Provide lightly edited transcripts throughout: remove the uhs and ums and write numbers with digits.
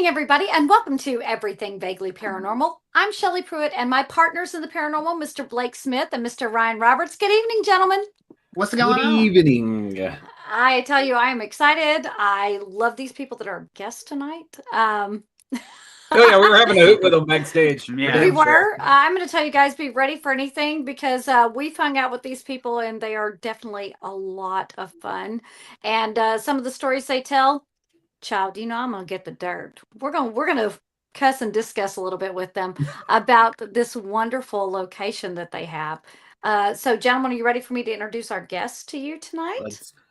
evening, everybody, and welcome to Everything Vaguely Paranormal. I'm Shelley Pruitt, and my partners in the paranormal, Mr. Blake Smith and Mr. Ryan Roberts. Good evening, gentlemen. What's going on? Good evening. I tell you, I am excited. I love these people that are guests tonight. Oh yeah, we were having a hoot with them backstage. Yeah. We were. I'm going to tell you guys, be ready for anything because we've hung out with these people, and they are definitely a lot of fun. And some of the stories they tell, child, you know, I'm going to get the dirt. We're gonna cuss and discuss a little bit with them about this wonderful location that they have. So, gentlemen, are you ready for me to introduce our guests to you tonight?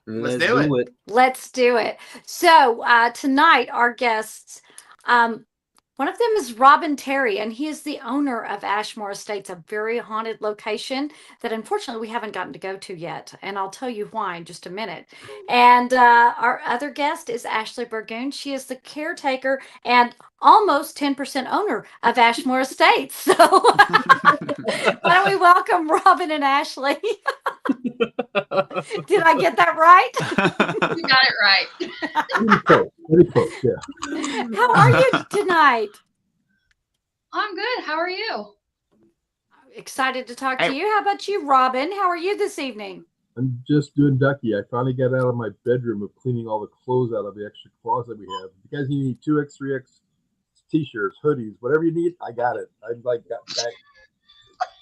Let's do it. Let's do it. So, tonight, our guests, one of them is Robbin Terry, and he is the owner of Ashmore Estates, a very haunted location that unfortunately we haven't gotten to go to yet. And I'll tell you why in just a minute. And our other guest is Ashley Burgoon. She is the caretaker and almost 10% owner of Ashmore Estates. So why don't we welcome Robbin and Ashley? Did I get that right? You got it right. Very close, yeah. How are you tonight? I'm good. How are you? Excited to talk to you. How about you, Robbin? How are you this evening? I'm just doing ducky. I finally got out of my bedroom of cleaning all the clothes out of the extra closet we have. If you guys need 2X, 3X t-shirts, hoodies, whatever you need, I got it. I got back.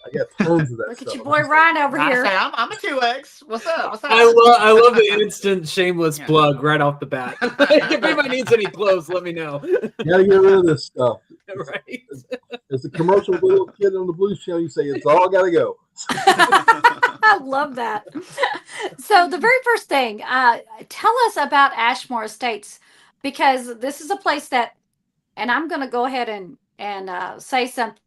I got tons of that Look stuff. at your boy Ryan over here. I'm a 2X. What's up? What's up? I love the instant shameless plug right off the bat. If anybody needs any clothes, let me know. You gotta get rid of this stuff. Right. As a commercial little kid on the Blues Channel, you say it's all gotta go. I love that. So the very first thing, tell us about Ashmore Estates, because this is a place that, and I'm going to go ahead and say something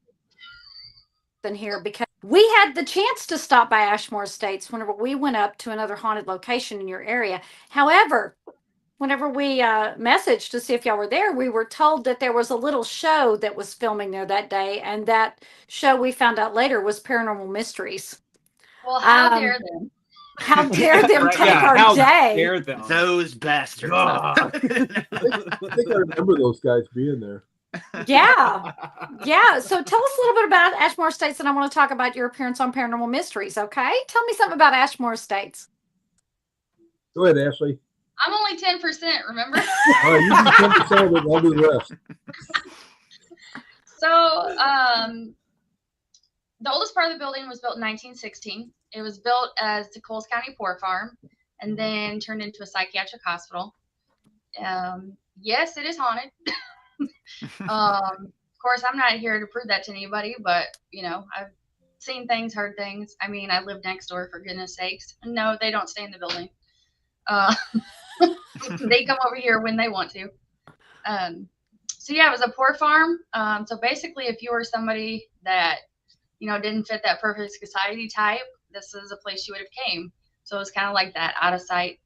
here, because we had the chance to stop by Ashmore Estates whenever we went up to another haunted location in your area. However, whenever we messaged to see if y'all were there, we were told that there was a little show that was filming there that day, and that show, we found out later, was Paranormal Mysteries. Well, how dare them? How dare them Right, take yeah, our how day? dare them. Those bastards. I think I remember those guys being there. Yeah. Yeah. So tell us a little bit about Ashmore Estates, and I want to talk about your appearance on Paranormal Mysteries, okay? Tell me something about Ashmore Estates. Go ahead, Ashley. I'm only 10%, remember? All right, you do 10% of it, I'll do the rest. So, the oldest part of the building was built in 1916. It was built as the Coles County Poor Farm and then turned into a psychiatric hospital. Yes, it is haunted. Of course, I'm not here to prove that to anybody, but, you know, I've seen things, heard things. I mean, I live next door, for goodness sakes. No, they don't stay in the building. They come over here when they want to. So yeah, it was a poor farm. So basically, if you were somebody that, you know, didn't fit that perfect society type, this is a place you would have came. So it was kind of like that out of sight,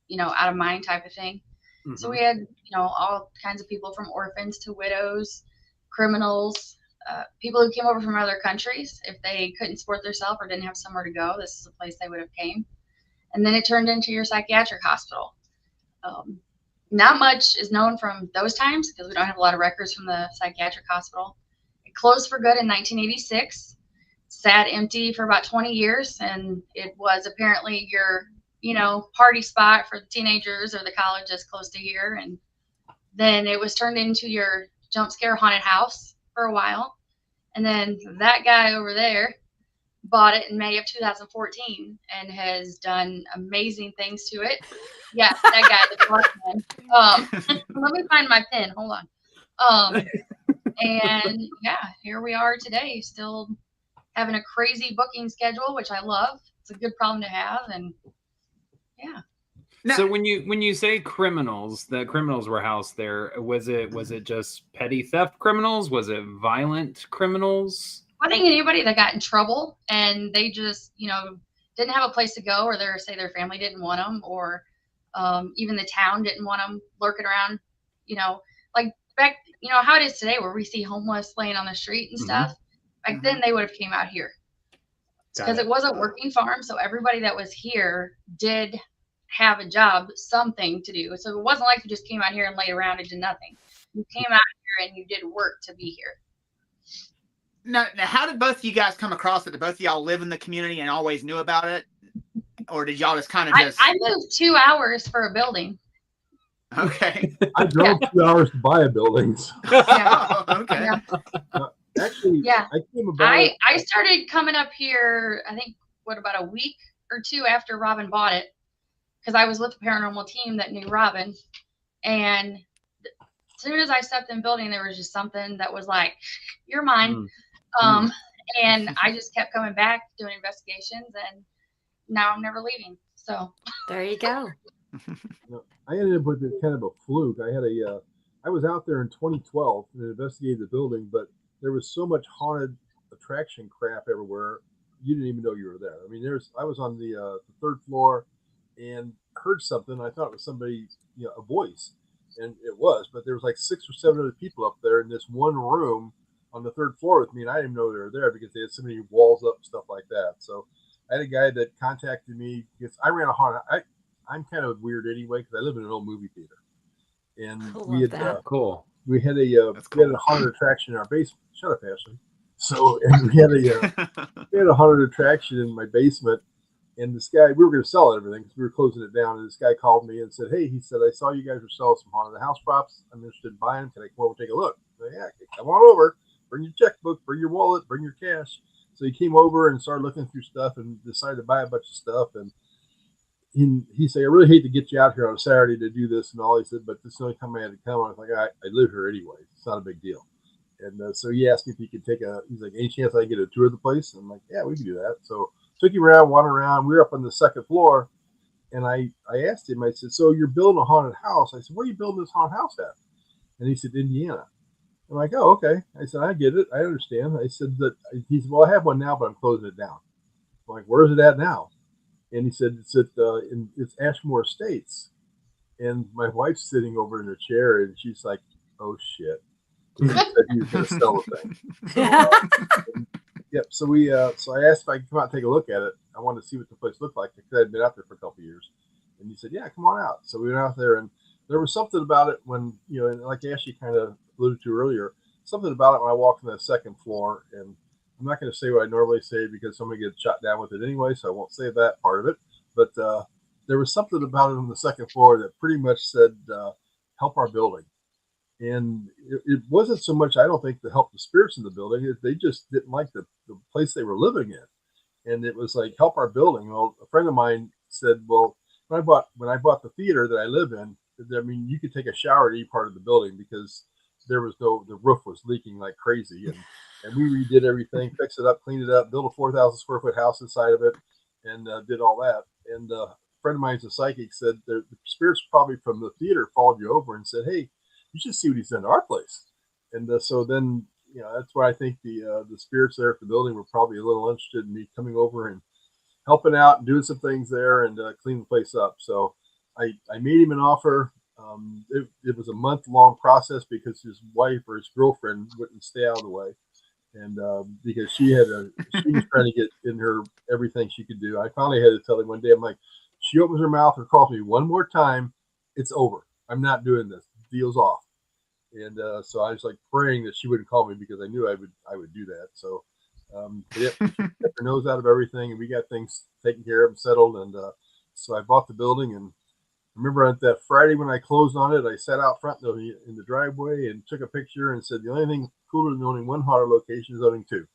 you know, out of mind type of thing. Mm-hmm. So we had, you know, all kinds of people from orphans to widows, criminals, people who came over from other countries. If they couldn't support themselves or didn't have somewhere to go, this is a place they would have came. And then it turned into your psychiatric hospital. Not much is known from those times because we don't have a lot of records from the psychiatric hospital. It closed for good in 1986, sat empty for about 20 years, and it was apparently your, you know, party spot for the teenagers or the college that's close to here. And then it was turned into your jump scare haunted house for a while. And then that guy over there bought it in May of 2014 and has done amazing things to it. Yeah, that guy, the boss man. Let me find my pen. Hold on. And yeah, here we are today, still having a crazy booking schedule, which I love. It's a good problem to have, and yeah. So when you say criminals, the criminals were housed there, was it just petty theft criminals? Was it violent criminals? I think anybody that got in trouble and they just, you know, didn't have a place to go, or their family didn't want them, or even the town didn't want them lurking around, you know, like back, you know, how it is today where we see homeless laying on the street and stuff. Back then they would have came out here because it was a working farm. So everybody that was here did have a job, something to do. So it wasn't like you just came out here and laid around and did nothing. You came out here and you did work to be here. Now, how did both of you guys come across it? Did both of y'all live in the community and always knew about it? Or did y'all just kind of just... I moved 2 hours for a building. Okay. I drove 2 hours to buy a building. So. Oh, okay. Yeah. Actually, Yeah. I came about. I started coming up here, I think, about a week or two after Robbin bought it, because I was with the paranormal team that knew Robbin. And as soon as I stepped in the building, there was just something that was like, you're mine. And I just kept coming back, doing investigations, and now I'm never leaving. So there you go. I ended up with kind of a fluke. I was out there in 2012 and investigated the building, but there was so much haunted attraction crap everywhere, you didn't even know you were there. I mean, I was on the 3rd floor and heard something. I thought it was somebody, a voice, and it was. But there was like 6 or 7 other people up there in this one room on the 3rd floor with me, and I didn't even know they were there because they had so many walls up and stuff like that. So I had a guy that contacted me because I ran a haunted. I'm kind of weird anyway because I live in an old movie theater, and we had we had a haunted attraction in our basement. Shut up, Ashley. So and we had a haunted attraction in my basement, and this guy, we were going to sell everything because we were closing it down. And this guy called me and said, "Hey," he said, "I saw you guys were selling some haunted house props. I'm interested in buying. Can I come over and take a look?" I said, "Yeah, come on over. Bring your checkbook, bring your wallet, bring your cash." So he came over and started looking through stuff and decided to buy a bunch of stuff. And he said, "I really hate to get you out here on a Saturday to do this and all." He said, "But this is the only time I had to come." I was like, I live here anyway. It's not a big deal. And so he asked me if he could he's like, "Any chance I can get a tour of the place?" And I'm like, "Yeah, we can do that." So took him around, wandered around. We were up on the 2nd floor. And I asked him, I said, "So you're building a haunted house?" I said, "Where are you building this haunted house at?" And he said, "Indiana." I'm like, "Oh, okay." I said, "I get it. I understand." I said that he said, "Well, I have one now, but I'm closing it down." I'm like, "Where is it at now?" And he said, it's Ashmore Estates. And my wife's sitting over in her chair, and she's like, "Oh shit!" He said he was going to sell the thing. So, so I asked if I could come out and take a look at it. I wanted to see what the place looked like because I'd been out there for a couple of years. And he said, "Yeah, come on out." So we went out there, and there was something about it when and like Ashley kind of alluded to earlier, something about it when I walked on the 2nd floor. And I'm not going to say what I normally say because somebody gets shot down with it anyway, so I won't say that part of it. But there was something about it on the 2nd floor that pretty much said, "Help our building." And it wasn't so much, I don't think, to help the spirits in the building. They just didn't like the place they were living in. And it was like, "Help our building." Well, a friend of mine said, "Well, when I bought the theater that I live in, I mean, you could take a shower at any part of the building because the roof was leaking like crazy." And we redid everything, fixed it up, cleaned it up, built a 4,000 square foot house inside of it, and did all that. And a friend of mine's a psychic, said the spirits probably from the theater followed you over and said, "Hey, you should see what he's done to our place." And so then, that's why I think the spirits there at the building were probably a little interested in me coming over and helping out and doing some things there and cleaning the place up. So I made him an offer. It was a month-long process because his wife or his girlfriend wouldn't stay out of the way. And because she was trying to get in her everything she could do. I finally had to tell him one day, I'm like, "She opens her mouth or calls me one more time, it's over. I'm not doing this. Deal's off." And so I was like praying that she wouldn't call me because I knew I would do that. So she kept her nose out of everything, and we got things taken care of and settled. And so I bought the building, and I remember at that Friday when I closed on it, I sat out front in the driveway and took a picture and said, "The only thing cooler than owning one haunted location is owning 2."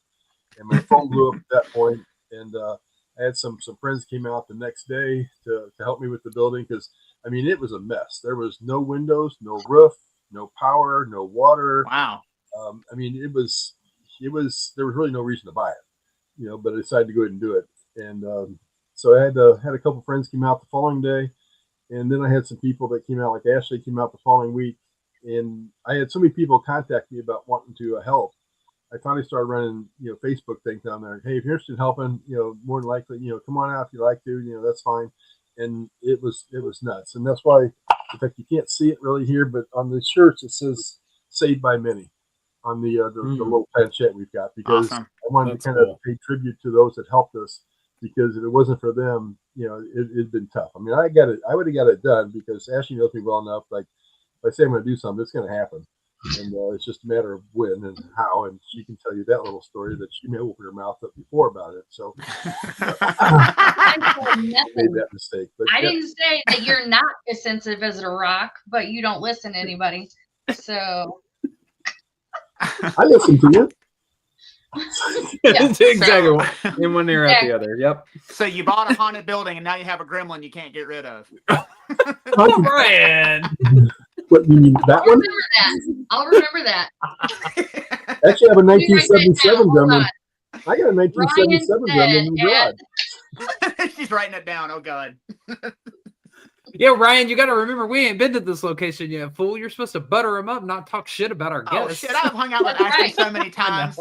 And my phone blew up at that point, and I had some friends came out the next day to help me with the building because, I mean, it was a mess. There was no windows, no roof, no power, no water. Wow. I mean, there was really no reason to buy it, but I decided to go ahead and do it. And so I had a couple friends came out the following day. And then I had some people that came out, like Ashley came out the following week. And I had so many people contact me about wanting to help. I finally started running, Facebook things down there. "Hey, if you're interested in helping, more than likely, come on out if you like to, that's fine." And it was nuts. And that's why, in fact, you can't see it really here, but on the shirts, it says "Saved by Many" on the little planchette we've got, because Awesome. I wanted to kind of pay tribute to those that helped us, because if it wasn't for them, it'd been tough. I mean, I would have got it done because Ashley knows me well enough. Like, if I say I'm going to do something, it's going to happen. And it's just a matter of when and how. And she can tell you that little story that she may open her mouth up before about it. So I said made nothing. that mistake. But I didn't say that you're not as sensitive as a rock, but you don't listen to anybody. So I listen to you. Yeah. Exactly. In one ear out the other. Yep. So you bought a haunted building and now you have a gremlin you can't get rid of. Brian. What you mean, that I'll one? remember that. I'll remember that. Actually, I have a Let me write that 1977 down. Hold gremlin. on. I got a 1977 gremlin in the Ryan garage. She's writing it down. Oh God. Yeah, Ryan, you got to remember we ain't been to this location yet, fool. You're supposed to butter them up, not talk shit about our Oh guests. shit! I've hung out with That's Ashley right. so many times.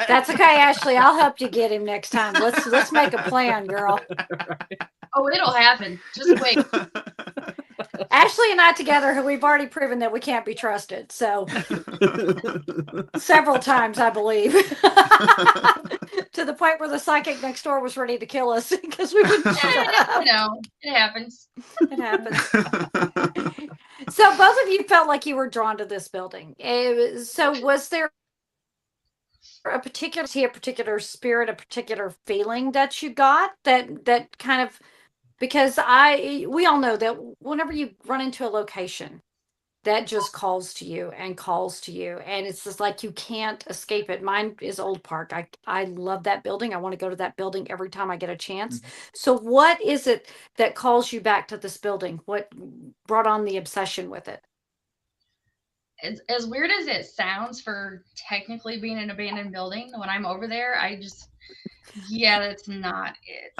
That's okay, Ashley. I'll help you get him next time. Let's make a plan, girl. Oh, it'll happen. Just wait. Ashley and I together, we've already proven that we can't be trusted. So several times, I believe, to the point where the psychic next door was ready to kill us because we wouldn't shut up. You know, it happens. It happens. So both of you felt like you were drawn to this building. So was there a particular spirit, a particular feeling that you got that kind of, because we all know that whenever you run into a location, that just calls to you and calls to you, and it's just like you can't escape it. Mine is Old Park. I love that building. I want to go to that building every time I get a chance. So what is it that calls you back to this building? What brought on the obsession with it? As weird as it sounds for technically being an abandoned building, when I'm over there, yeah, that's not it.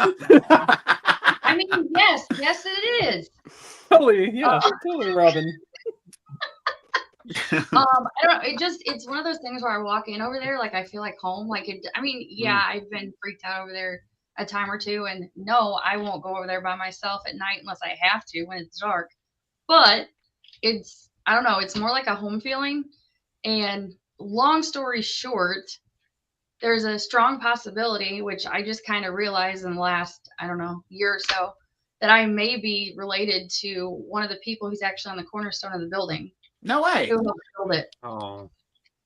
I mean, yes, it is. Totally, yeah, totally, Robin. I don't know. It's one of those things where I walk in over there, like I feel like home. Yeah, I've been freaked out over there a time or two, and no, I won't go over there by myself at night unless I have to when it's dark. But I don't know, it's more like a home feeling. And long story short, there's a strong possibility, which I just kind of realized in the last, I don't know, year or so, that I may be related to one of the people who's actually on the cornerstone of the building. No way. Who helped build it. Oh.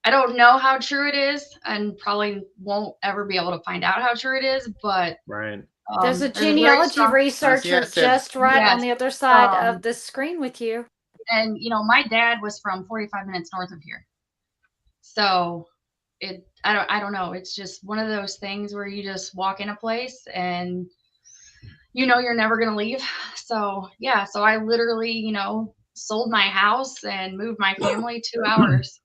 I don't know how true it is, and probably won't ever be able to find out how true it is, but Right. There's a very genealogy strong- researcher Yes, just right on yes, the other side um, of the screen with you. And my dad was from 45 minutes north of here, so I don't know. It's just one of those things where you just walk in a place and you're never gonna leave. So yeah, so I literally sold my house and moved my family 2 hours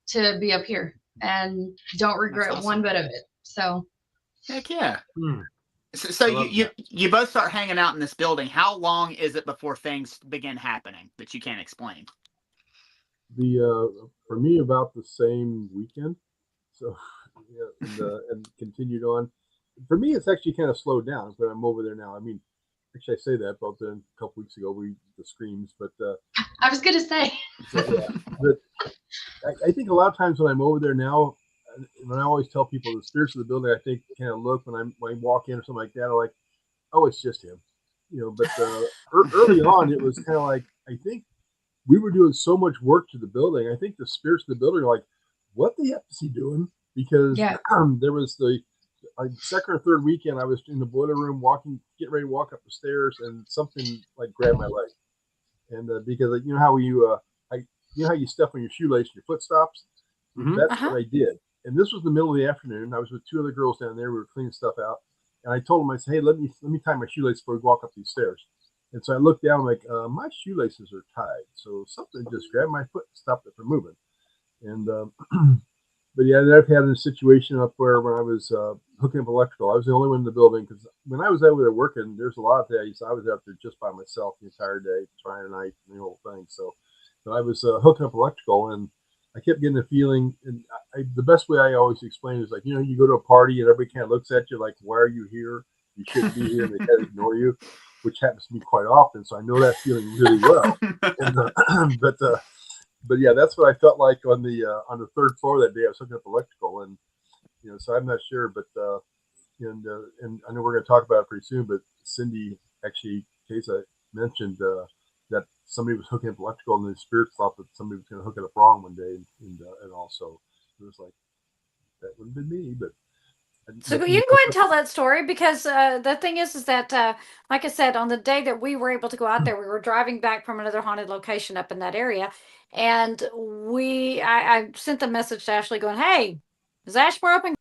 to be up here, and don't regret awesome. one bit of it. So Heck yeah. Hmm. So I love you both start hanging out in this building. How long is it before things begin happening that you can't explain? For me, about the same weekend. So yeah, and continued on. For me, it's actually kind of slowed down, but I'm over there now. I mean, actually, I say that, but then a couple weeks ago, the screams, but I was gonna say, so, yeah. But I think a lot of times when I'm over there now, when I always tell people the spirits of the building, I think kind of look when I walk in or something like that, I'm like, oh, it's just him, But early on, it was kind of like, I think we were doing so much work to the building. I think the spirits of the building are like, what the heck is he doing? Because there was the second or third weekend, I was in the boiler room getting ready to walk up the stairs, and something like grabbed my leg. And because how how you step on your shoelace and your foot stops? Mhm. That's what I did. And this was the middle of the afternoon. I was with 2 other girls down there. We were cleaning stuff out. And I told them, I said, hey, let me tie my shoelace before we walk up these stairs. And so I looked down, like, my shoelaces are tied. So something just grabbed my foot and stopped it from moving. And, but yeah, I've had a situation up where when I was hooking up electrical, I was the only one in the building, because when I was over there working, there's a lot of days I was out there just by myself the entire day, trying to night and the whole thing. So I was hooking up electrical, and I kept getting a feeling, and the best way I always explain is like, you go to a party and everybody kind of looks at you like, why are you here? You shouldn't be here, and they kind of ignore you, which happens to me quite often. So I know that feeling really well. And, but yeah, that's what I felt like on the third floor that day. I was hooking up electrical, and so I'm not sure, but and I know we're going to talk about it pretty soon. But Cindy, actually, Kesa mentioned that that somebody was hooking up electrical, and the spirits thought that somebody was going to hook it up wrong one day, and also it was like that would have been me, but. So you can go ahead and tell that story, because the thing is that, like I said, on the day that we were able to go out there, we were driving back from another haunted location up in that area, and I sent the message to Ashley going, "Hey, is Ashmore open?"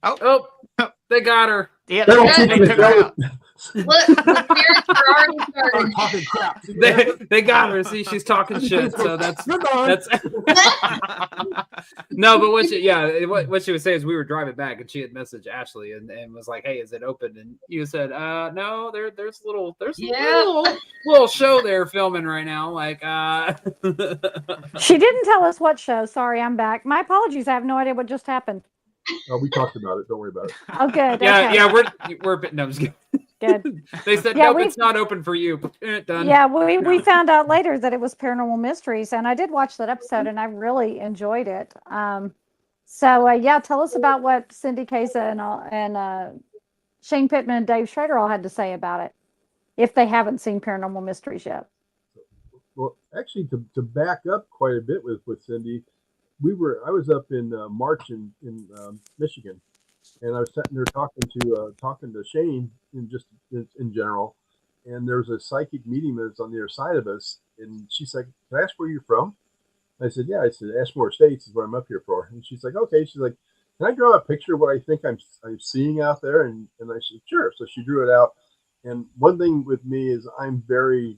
Oh, they got her. Yeah, They don't they keep took me her going. out. Look, the spirits are already started. Talking crap. They got her. See, she's talking shit. So that's You're done. that's no. But what she was saying is we were driving back, and she had messaged Ashley and was like, "Hey, is it open?" And you said, "No, there's a little show they're filming right now." Like, She didn't tell us what show. Sorry, I'm back. My apologies. I have no idea what just happened. Oh, we talked about it. Don't worry about it. Oh, good. yeah, Okay. yeah, we're no, I'm just kidding. Good. They said, Yeah, nope, it's not open for you. Done. Yeah, we found out later that it was Paranormal Mysteries, and I did watch that episode, and I really enjoyed it. So yeah, tell us about what Cindy Casa and Shane Pittman and Dave Schrader all had to say about it, if they haven't seen Paranormal Mysteries yet. Well, actually, to back up quite a bit with Cindy, I was up in March in Michigan, and I was sitting there talking to Shane in general, and there was a psychic medium that's on the other side of us, and she's like, "Can I ask where you're from?" I said, "Yeah." I said, "Ashmore Estates is what I'm up here for." And she's like, "Okay." She's like, "Can I draw a picture of what I think I'm seeing out there?" And I said, "Sure." So she drew it out. And one thing with me is I'm very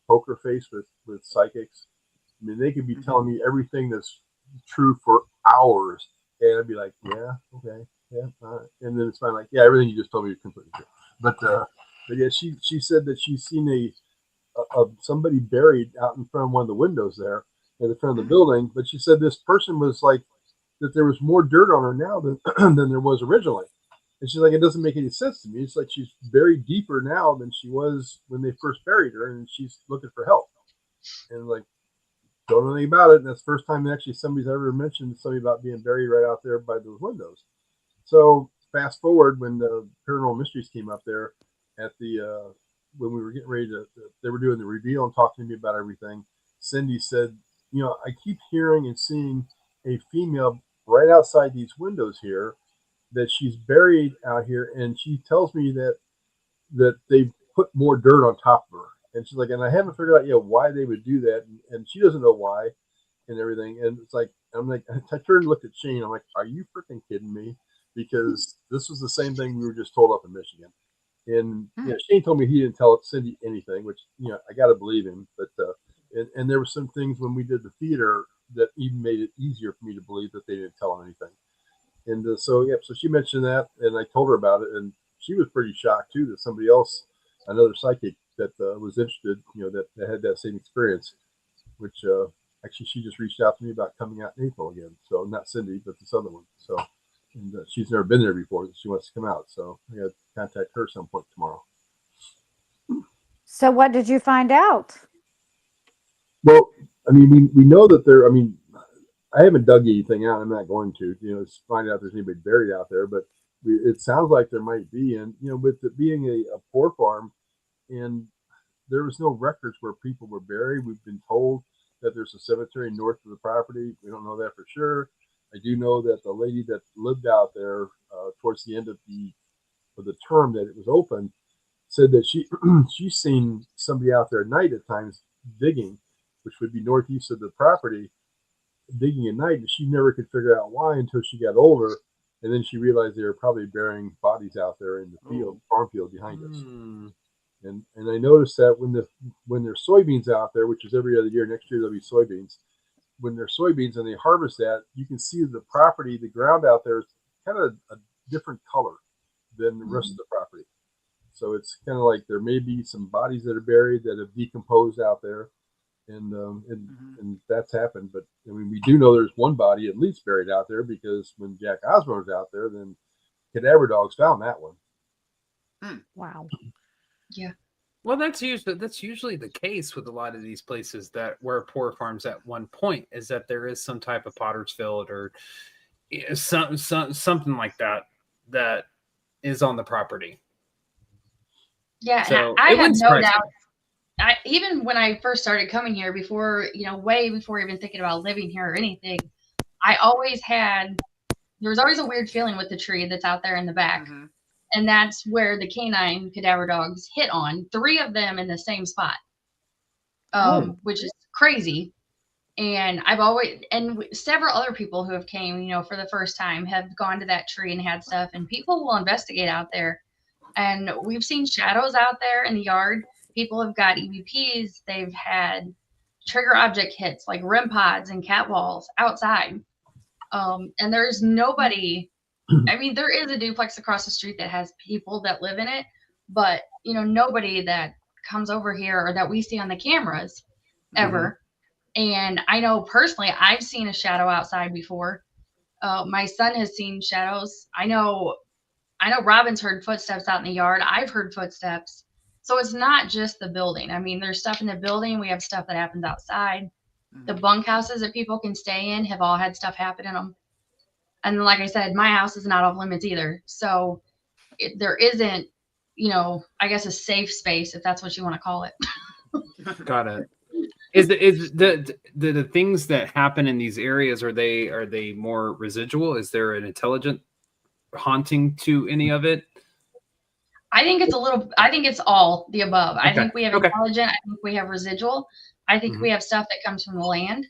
poker face with psychics. I mean, they could be telling me everything that's true for hours, and I'd be like, "Yeah, okay, yeah, all right." And then it's fine, like, "Yeah, everything you just told me is completely true." But yeah, she said that she's seen somebody buried out in front of one of the windows there in the front of the building. But she said this person was like that there was more dirt on her now than than there was originally. And she's like, "It doesn't make any sense to me. It's like she's buried deeper now than she was when they first buried her, and she's looking for help." And like, don't know anything about it. And that's the first time actually somebody's ever mentioned something about being buried right out there by those windows. So fast forward, when the Paranormal Mysteries came up there at the when we were getting ready they were doing the reveal and talking to me about everything. Cindy said, "I keep hearing and seeing a female right outside these windows here, that she's buried out here, and she tells me that they put more dirt on top of her." And she's like, "And I haven't figured out yet why they would do that." And she doesn't know why and everything. And it's like, I'm like, I turned and looked at Shane. I'm like, "Are you freaking kidding me?" Because this was the same thing we were just told up in Michigan. And Shane told me he didn't tell Cindy anything, which, I got to believe him. But, and there were some things when we did the theater that even made it easier for me to believe that they didn't tell him anything. And so she mentioned that, and I told her about it. And she was pretty shocked too, that somebody else, another psychic, that was interested, that had that same experience, which actually she just reached out to me about coming out in April again. So not Cindy, but this other one. So, and she's never been there before. She wants to come out. So I got to contact her some point tomorrow. So what did you find out? Well, I mean, we know that I haven't dug anything out. I'm not going to, find out if there's anybody buried out there, but it sounds like there might be. And, with it being a poor farm, and there was no records where people were buried. We've been told that there's a cemetery north of the property. We don't know that for sure. I do know that the lady that lived out there towards the end of the term that it was open said that she's seen somebody out there at night at times digging, which would be northeast of the property, digging at night, and she never could figure out why until she got older, and then she realized they were probably burying bodies out there in the farm field behind us. And I noticed that when there's soybeans out there, which is every other year, next year there'll be soybeans. When there's soybeans and they harvest that, you can see the property, the ground out there is kind of a different color than the rest of the property. So it's kind of like there may be some bodies that are buried that have decomposed out there, and that's happened. But I mean, we do know there's one body at least buried out there, because when Jack Osborne was out there, then cadaver dogs found that one. Wow. Yeah. Well, that's usually the case with a lot of these places that were poor farms at one point, is that there is some type of potter's field or something like that is on the property. Yeah, So and I it have wouldn't no surprise doubt. even when I first started coming here, before, way before even thinking about living here or anything, I always had, there was always a weird feeling with the tree that's out there in the back. Mhm. And that's where the canine cadaver dogs hit on, 3 of them in the same spot, which is crazy. And I've always, and several other people who have came, for the first time have gone to that tree and had stuff, and people will investigate out there. And we've seen shadows out there in the yard. People have got EVPs. They've had trigger object hits like REM pods and cat walls outside. And there's nobody. I mean, there is a duplex across the street that has people that live in it, but nobody that comes over here or that we see on the cameras ever. And I know personally, I've seen a shadow outside before. My son has seen shadows. I know Robin's heard footsteps out in the yard. I've heard footsteps. So it's not just the building. I mean, there's stuff in the building. We have stuff that happens outside. The bunkhouses that people can stay in have all had stuff happen in them. And like I said, my house is not off limits either. So there isn't, I guess a safe space, if that's what you want to call it. Got it. Is the things that happen in these areas, are they more residual? Is there an intelligent haunting to any of it? I think it's all the above. Okay. I think we have intelligent. I think we have residual. I think we have stuff that comes from the land.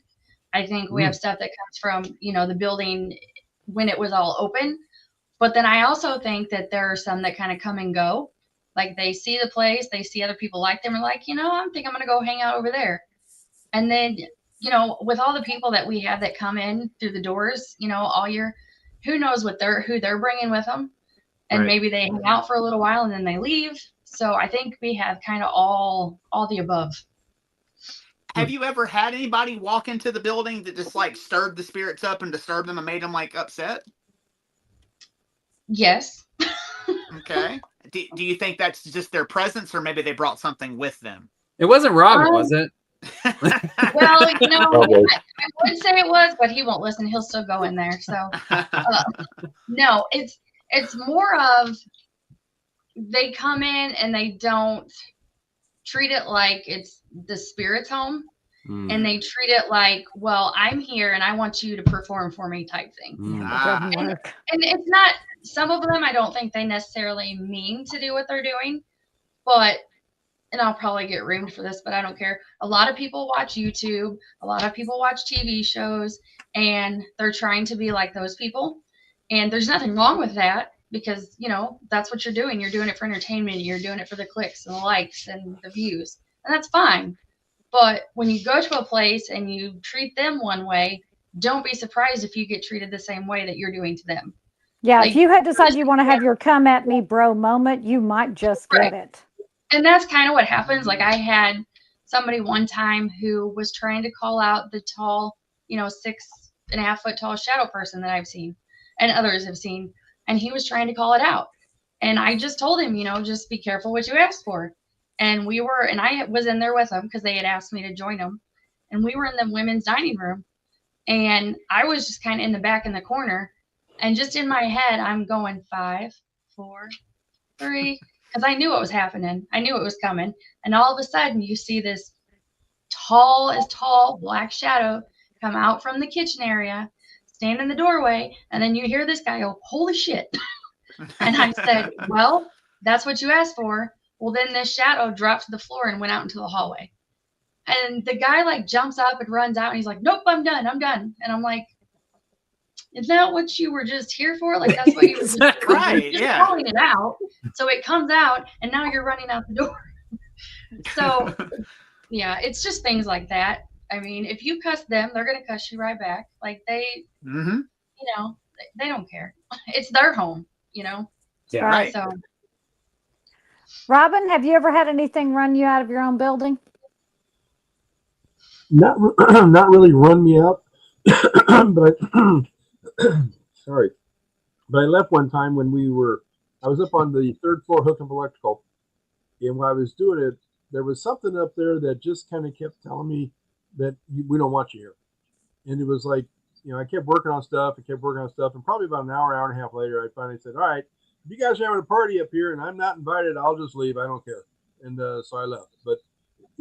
I think we have stuff that comes from, the building when it was all open. But then I also think that there are some that kind of come and go. Like they see the place, they see other people like them, and like, I think I'm going to go hang out over there. And then, with all the people that we have that come in through the doors, all year, who knows who they're bringing with them. And maybe they hang out for a little while and then they leave. So I think we have kind of all the above. Have you ever had anybody walk into the building that just like stirred the spirits up and disturbed them and made them like upset? Yes. Okay. Do you think that's just their presence, or maybe they brought something with them? It wasn't Robin, was it? Well, I would say it was, but he won't listen. He'll still go in there. So no, it's more of they come in and they don't treat it like it's the spirit's home. And they treat it like, well, I'm here and I want you to perform for me type thing. And it's not, some of them, I don't think they necessarily mean to do what they're doing, but, and I'll probably get reamed for this, but I don't care. A lot of people watch YouTube. A lot of people watch TV shows, and they're trying to be like those people. And there's nothing wrong with that, because, that's what you're doing. You're doing it for entertainment. You're doing it for the clicks and the likes and the views. And that's fine. But when you go to a place and you treat them one way, don't be surprised if you get treated the same way that you're doing to them. Yeah, if you had decided you want to have your come at me bro moment, you might just get it. And that's kind of what happens. Like I had somebody one time who was trying to call out the tall, 6.5 foot tall shadow person that I've seen and others have seen. And he was trying to call it out. And I just told him, just be careful what you ask for. And I was in there with them because they had asked me to join them. And we were in the women's dining room. And I was just kind of in the back in the corner. And just in my head, I'm going 5, 4, 3, because I knew what was happening. I knew it was coming. And all of a sudden, you see this tall black shadow come out from the kitchen area, stand in the doorway, and then you hear this guy go, holy shit. And I said, well, that's what you asked for. Well, then this shadow dropped to the floor and went out into the hallway. And the guy jumps up and runs out, and he's like, nope, I'm done. And I'm like, is that what you were just here for? Like, that's what you were just right, just calling it out. So it comes out, and now you're running out the door. So, yeah, it's just things like that. I mean, if you cuss them, they're going to cuss you right back. Like, they don't care. It's their home, Yeah, right. So, Robin, have you ever had anything run you out of your own building? Not really run me up, but sorry. But I left one time when I was up on the 3rd floor hooking up electrical, and while I was doing it, there was something up there that just kind of kept telling me that we don't want you here. And it was like, I kept working on stuff, and probably about an hour and a half later, I finally said, all right, if you guys are having a party up here and I'm not invited, I'll just leave. I don't care. And so I left. But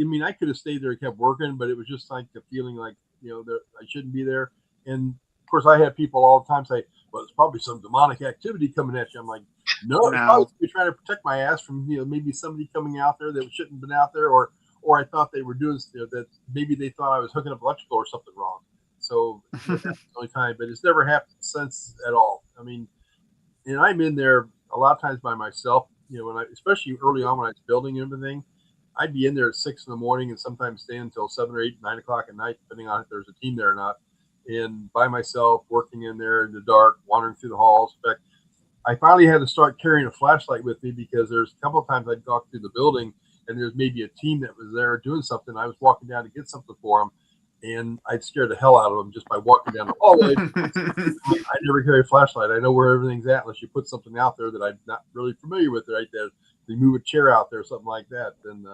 I mean, I could have stayed there and kept working, but it was just like the feeling like, I shouldn't be there. And of course, I had people all the time say, well, it's probably some demonic activity coming at you. I'm like, no, it's probably trying to protect my ass from, maybe somebody coming out there that shouldn't have been out there, or I thought they were doing, that maybe they thought I was hooking up electrical or something wrong. So that's the only time, but it's never happened since at all. I mean, and I'm in there a lot of times by myself, especially early on when I was building everything, I'd be in there at 6 in the morning and sometimes stay until 7 or 8, 9 o'clock at night, depending on if there's a team there or not. And by myself, working in there in the dark, wandering through the halls. In fact, I finally had to start carrying a flashlight with me because there's a couple of times I'd walk through the building and there's maybe a team that was there doing something. I was walking down to get something for them, and I'd scare the hell out of them just by walking down the hallway. I never carry a flashlight. I know where everything's at unless you put something out there that I'm not really familiar with. Right there, they move a chair out there, or something like that. And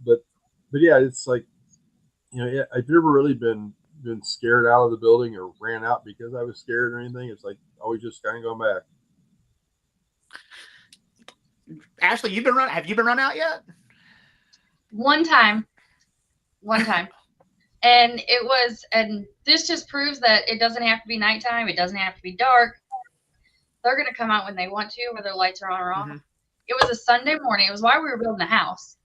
but yeah, it's like, I've never really been scared out of the building or ran out because I was scared or anything. It's like always just kind of going back. Ashley, have you been run out yet? One time. And this just proves that it doesn't have to be nighttime. It doesn't have to be dark. They're going to come out when they want to, whether lights are on or off. Mm-hmm. It was a Sunday morning. It was while we were building the house.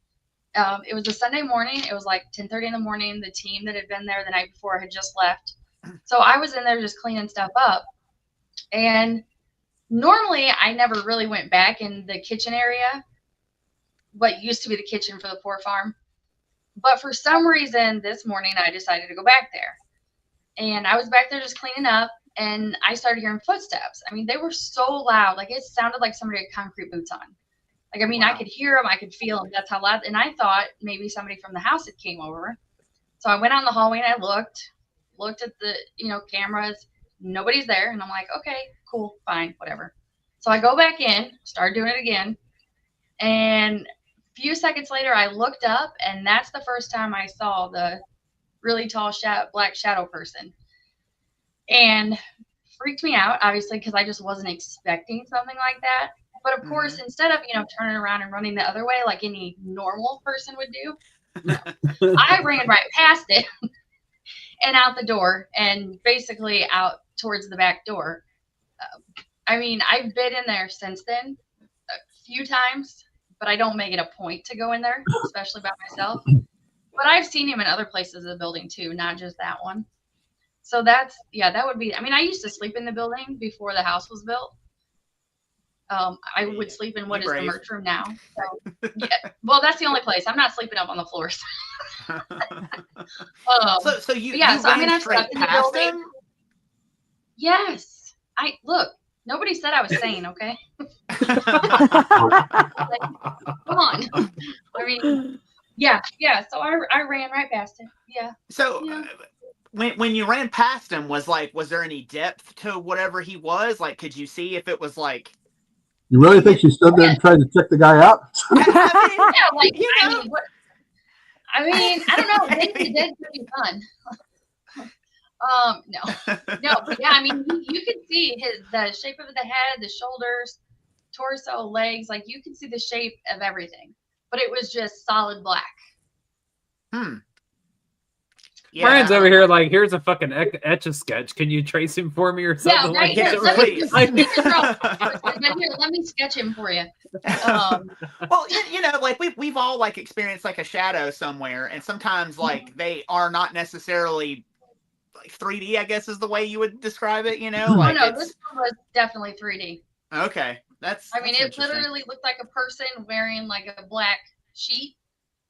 It was a Sunday morning. It was like 10:30 in the morning. The team that had been there the night before had just left. So I was in there just cleaning stuff up. And normally I never really went back in the kitchen area, what used to be the kitchen for the poor farm. But for some reason this morning I decided to go back there. And I was back there just cleaning up, and I started hearing footsteps. I mean, they were so loud. Like, it sounded like somebody had concrete boots on. Like, I mean, wow. I could hear them. I could feel them. That's how loud. And I thought maybe somebody from the house had came over. So I went out in the hallway and I looked at the, cameras. Nobody's there. And I'm like, okay, cool, fine, whatever. So I go back in, start doing it again. And a few seconds later, I looked up, and that's the first time I saw the really tall black shadow person. And freaked me out, obviously, because I just wasn't expecting something like that. But of course, instead of, turning around and running the other way like any normal person would do, I ran right past it and out the door, and basically out towards the back door. I mean, I've been in there since then a few times, but I don't make it a point to go in there, especially by myself. But I've seen him in other places of the building too, not just that one. So that would be, I mean, I used to sleep in the building before the house was built. I would sleep in what is the merch room now. So, yeah, well, that's the only place. I'm not sleeping up on the floors. So you ran straight past him? Yes. Nobody said I was sane, okay? Come on. I mean, yeah. So I ran right past him. Yeah. So when you ran past him, was there any depth to whatever he was? Like, could you see if it was like? You really think she stood there and tried to check the guy out? I mean, I don't know. Maybe it did pretty fun. No, but yeah, I mean, you can see the shape of the head, the shoulders, torso, legs. Like, you can see the shape of everything, but it was just solid black. Yeah. Brian's over here like, here's a fucking etch-a-sketch. Can you trace him for me or something like that? Let me sketch him for you. Well, like we've all like experienced like a shadow somewhere, and sometimes like they are not necessarily like 3D, I guess is the way you would describe it. Like, no, this one was definitely 3D. Okay, I mean, it literally looked like a person wearing like a black sheet,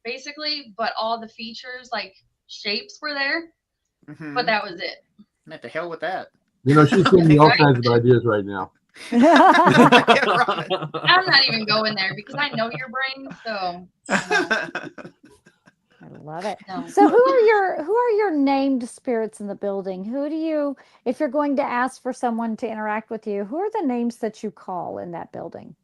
basically, but all the features like shapes were there, but that was it. What the hell with that? She's giving me all kinds of ideas right now. I'm not even going there because I know your brain, so. I love it. No. So who are your named spirits in the building? Who do you, if you're going to ask for someone to interact with you, who are the names that you call in that building?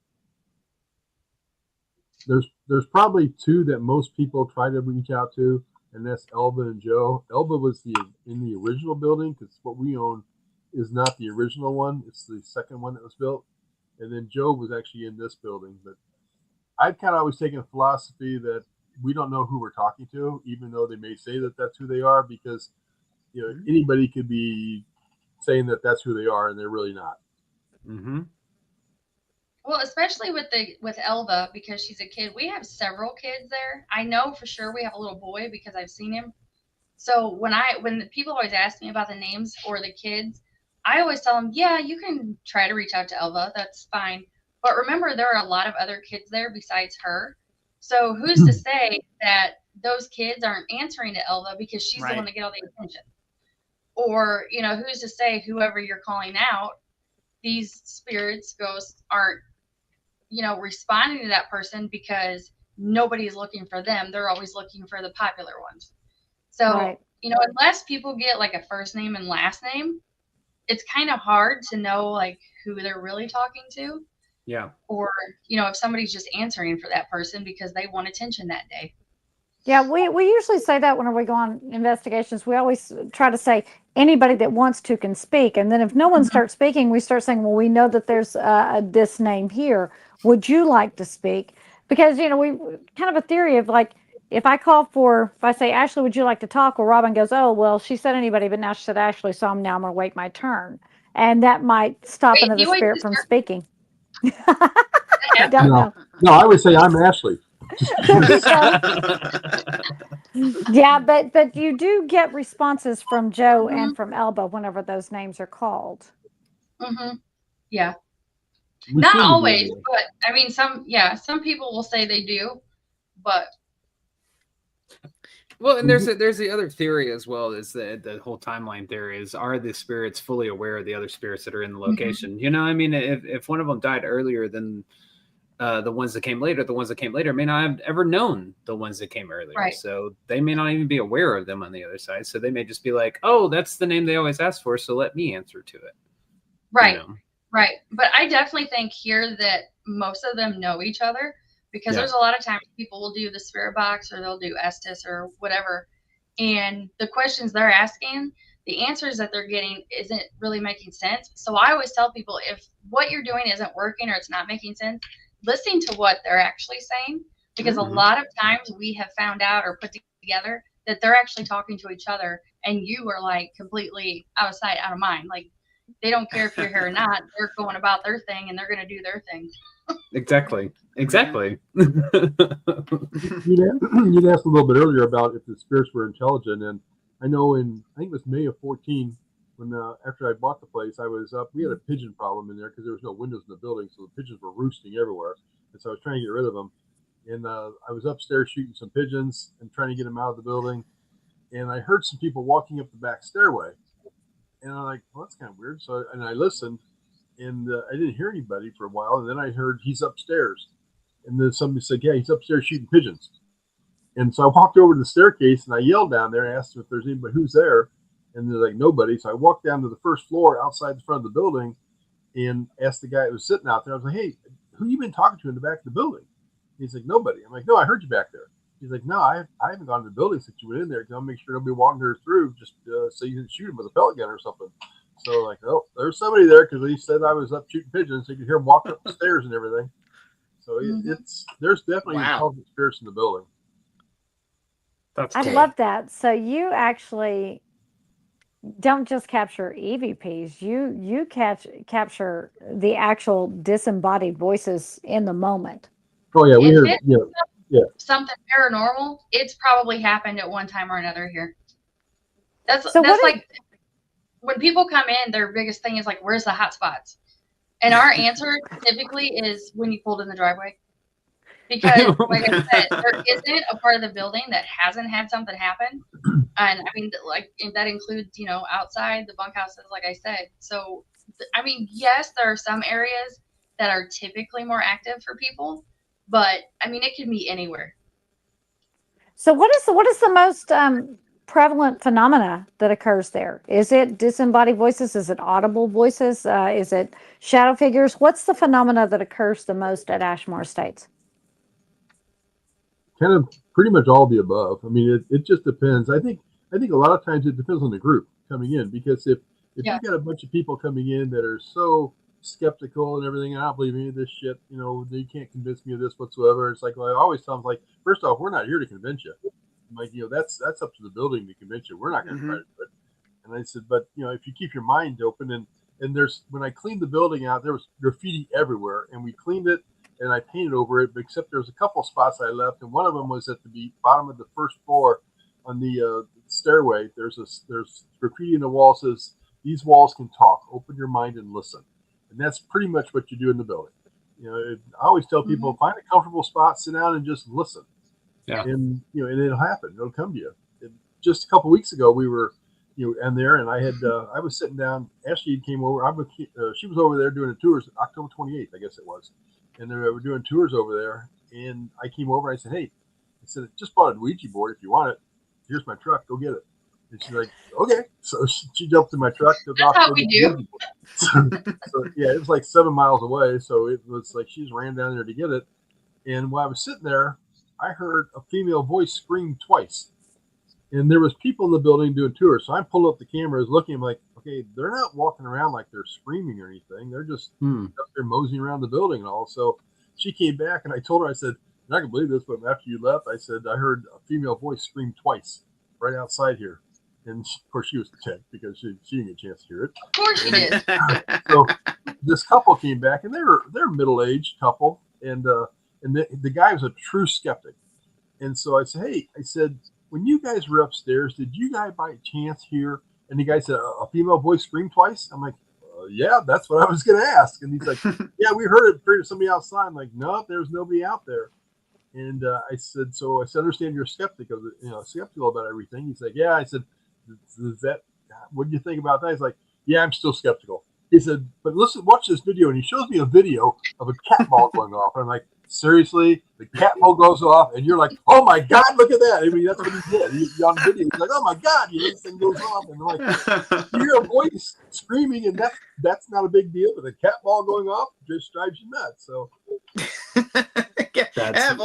There's probably two that most people try to reach out to, and that's Elba and Joe. Elba was in the original building, because what we own is not the original one. It's the second one that was built. And then Joe was actually in this building. But I've kind of always taken a philosophy that we don't know who we're talking to, even though they may say that that's who they are, because anybody could be saying that that's who they are, and they're really not. Mm-hmm. Well, especially with Elva, because she's a kid. We have several kids there. I know for sure we have a little boy because I've seen him. So when people always ask me about the names or the kids, I always tell them, yeah, you can try to reach out to Elva. That's fine. But remember, there are a lot of other kids there besides her. So who's to say that those kids aren't answering to Elva because she's the one that get all the attention? Or, who's to say whoever you're calling out, these spirits, ghosts aren't, responding to that person because nobody's looking for them. They're always looking for the popular ones. So, unless people get like a first name and last name, it's kind of hard to know like who they're really talking to. Yeah. Or, if somebody's just answering for that person because they want attention that day. Yeah, we usually say that whenever we go on investigations. We always try to say anybody that wants to can speak. And then if no one starts speaking, we start saying, well, we know that there's this name here. Would you like to speak? Because, we kind of a theory of like, if I say, Ashley, would you like to talk? Well, Robin goes, oh, well, she said anybody, but now she said Ashley, so now I'm going to wait my turn. And that might stop another spirit from speaking. I don't know. No, I would say I'm Ashley. Yeah, but you do get responses from Joe and from Elba whenever those names are called. Mm-hmm. Yeah. Not always, but I mean, some people will say they do, but. Well, and there's the other theory as well, is the whole timeline theory is, are the spirits fully aware of the other spirits that are in the location? I mean, if one of them died earlier than the ones that came later, the ones that came later may not have ever known the ones that came earlier. Right. So they may not even be aware of them on the other side. So they may just be like, oh, that's the name they always ask for, so let me answer to it. Right. Right. But I definitely think here that most of them know each other, because there's a lot of times people will do the spirit box or they'll do Estes or whatever. And the questions they're asking, the answers that they're getting isn't really making sense. So I always tell people, if what you're doing isn't working or it's not making sense, listen to what they're actually saying, because a lot of times we have found out or put together that they're actually talking to each other and you are like completely out of sight, out of mind. Like they don't care if you're here or not. They're going about their thing and they're going to do their thing. Exactly. You'd asked a little bit earlier about if the spirits were intelligent, and I know I think it was May of 14, when after I bought the place, I was up. We had a pigeon problem in there because there was no windows in the building, so the pigeons were roosting everywhere, and so I was trying to get rid of them. And I was upstairs shooting some pigeons and trying to get them out of the building, and I heard some people walking up the back stairway, and I'm like, well, that's kind of weird. So I listened. And I didn't hear anybody for a while. And then I heard he's upstairs. And then somebody said, yeah, he's upstairs shooting pigeons. And so I walked over to the staircase and I yelled down there and asked if there's anybody who's there. And they're like, nobody. So I walked down to the first floor outside the front of the building and asked the guy who was sitting out there. I was like, hey, who you been talking to in the back of the building? He's like, nobody. I'm like, no, I heard you back there. He's like, no, I haven't gone to the building since you went in there, because I'll make sure nobody wanders through just so you didn't shoot him with a pellet gun or something. So like, oh, there's somebody there, because he said I was up shooting pigeons, so you could hear him walk up the stairs and everything. So there's definitely intelligent spirits in the building. I love that. So you actually don't just capture EVPs; you capture the actual disembodied voices in the moment. Oh yeah, we hear something paranormal. It's probably happened at one time or another here. That's like. When people come in, their biggest thing is like, where's the hot spots? And our answer typically is when you pulled in the driveway. Because, like I said, there isn't a part of the building that hasn't had something happen. And I mean, like, that includes, outside the bunkhouses, like I said. So, I mean, yes, there are some areas that are typically more active for people, but I mean, it can be anywhere. So what is the most prevalent phenomena that occurs there? Is it disembodied voices? Is it audible voices? Is it shadow figures? What's the phenomena that occurs the most at Ashmore Estates? Kind of pretty much all the above. I mean, it just depends. I think a lot of times it depends on the group coming in, because if you got a bunch of people coming in that are so skeptical and everything. I don't believe any of this shit. You know, they can't convince me of this whatsoever. It's like, well, I always tell them, like, first off, we're not here to convince you. I'm like, you know, that's up to the building to convince you. We're not going to try to do it. And I said, but you know, if you keep your mind open, and there's, when I cleaned the building out, there was graffiti everywhere, and we cleaned it and I painted over it, except there was a couple spots I left, and one of them was at the bottom of the first floor on the stairway. There's graffiti in the wall says, "These walls can talk. Open your mind and listen." And that's pretty much what you do in the building. You know, I always tell people, find a comfortable spot, sit down, and just listen. Yeah. And you know, and it'll happen. It'll come to you. And just a couple weeks ago, we were, you know, and there, and I had, I was sitting down. Ashley came over. She was over there doing the tours, October 28th, I guess it was, and they were doing tours over there. And I came over. I said, "Hey," I said, "I just bought a Ouija board. If you want it, here's my truck. Go get it." And she's like, "Okay." So she jumped in my truck. That's how we do. So yeah, it was like 7 miles away. So it was like she just ran down there to get it. And while I was sitting there, I heard a female voice scream twice. And there was people in the building doing tours. So I'm pulling up the cameras, looking. I'm like, okay, they're not walking around like they're screaming or anything. They're just up there moseying around the building and all. So she came back, and I told her, I said, "You're not gonna believe this, but after you left, I said I heard a female voice scream twice right outside here." And of course, she was ticked because she didn't get a chance to hear it. Of course you did. So this couple came back, and they're a middle-aged couple, and the guy was a true skeptic. And so I said, "Hey," I said, "when you guys were upstairs, did you guys by chance hear?" And the guy said, "A female voice scream twice." I'm like, "Yeah, that's what I was going to ask." And he's like, "Yeah, we heard it from somebody outside." I'm like, "No, there's nobody out there." And I said, "So I said, understand you're skeptical about everything." He's like, "Yeah." I said, "What do you think about that?" He's like, "Yeah, I'm still skeptical." He said, "But listen, watch this video." And he shows me a video of a cat ball going off. And I'm like, "Seriously?" The cat ball goes off, and you're like, "Oh my God, look at that." I mean, that's what he did. He's on video. He's like, "Oh my God, this thing goes off." And I'm like, you hear a voice screaming, and that's not a big deal. But the cat ball going off just drives you nuts. So that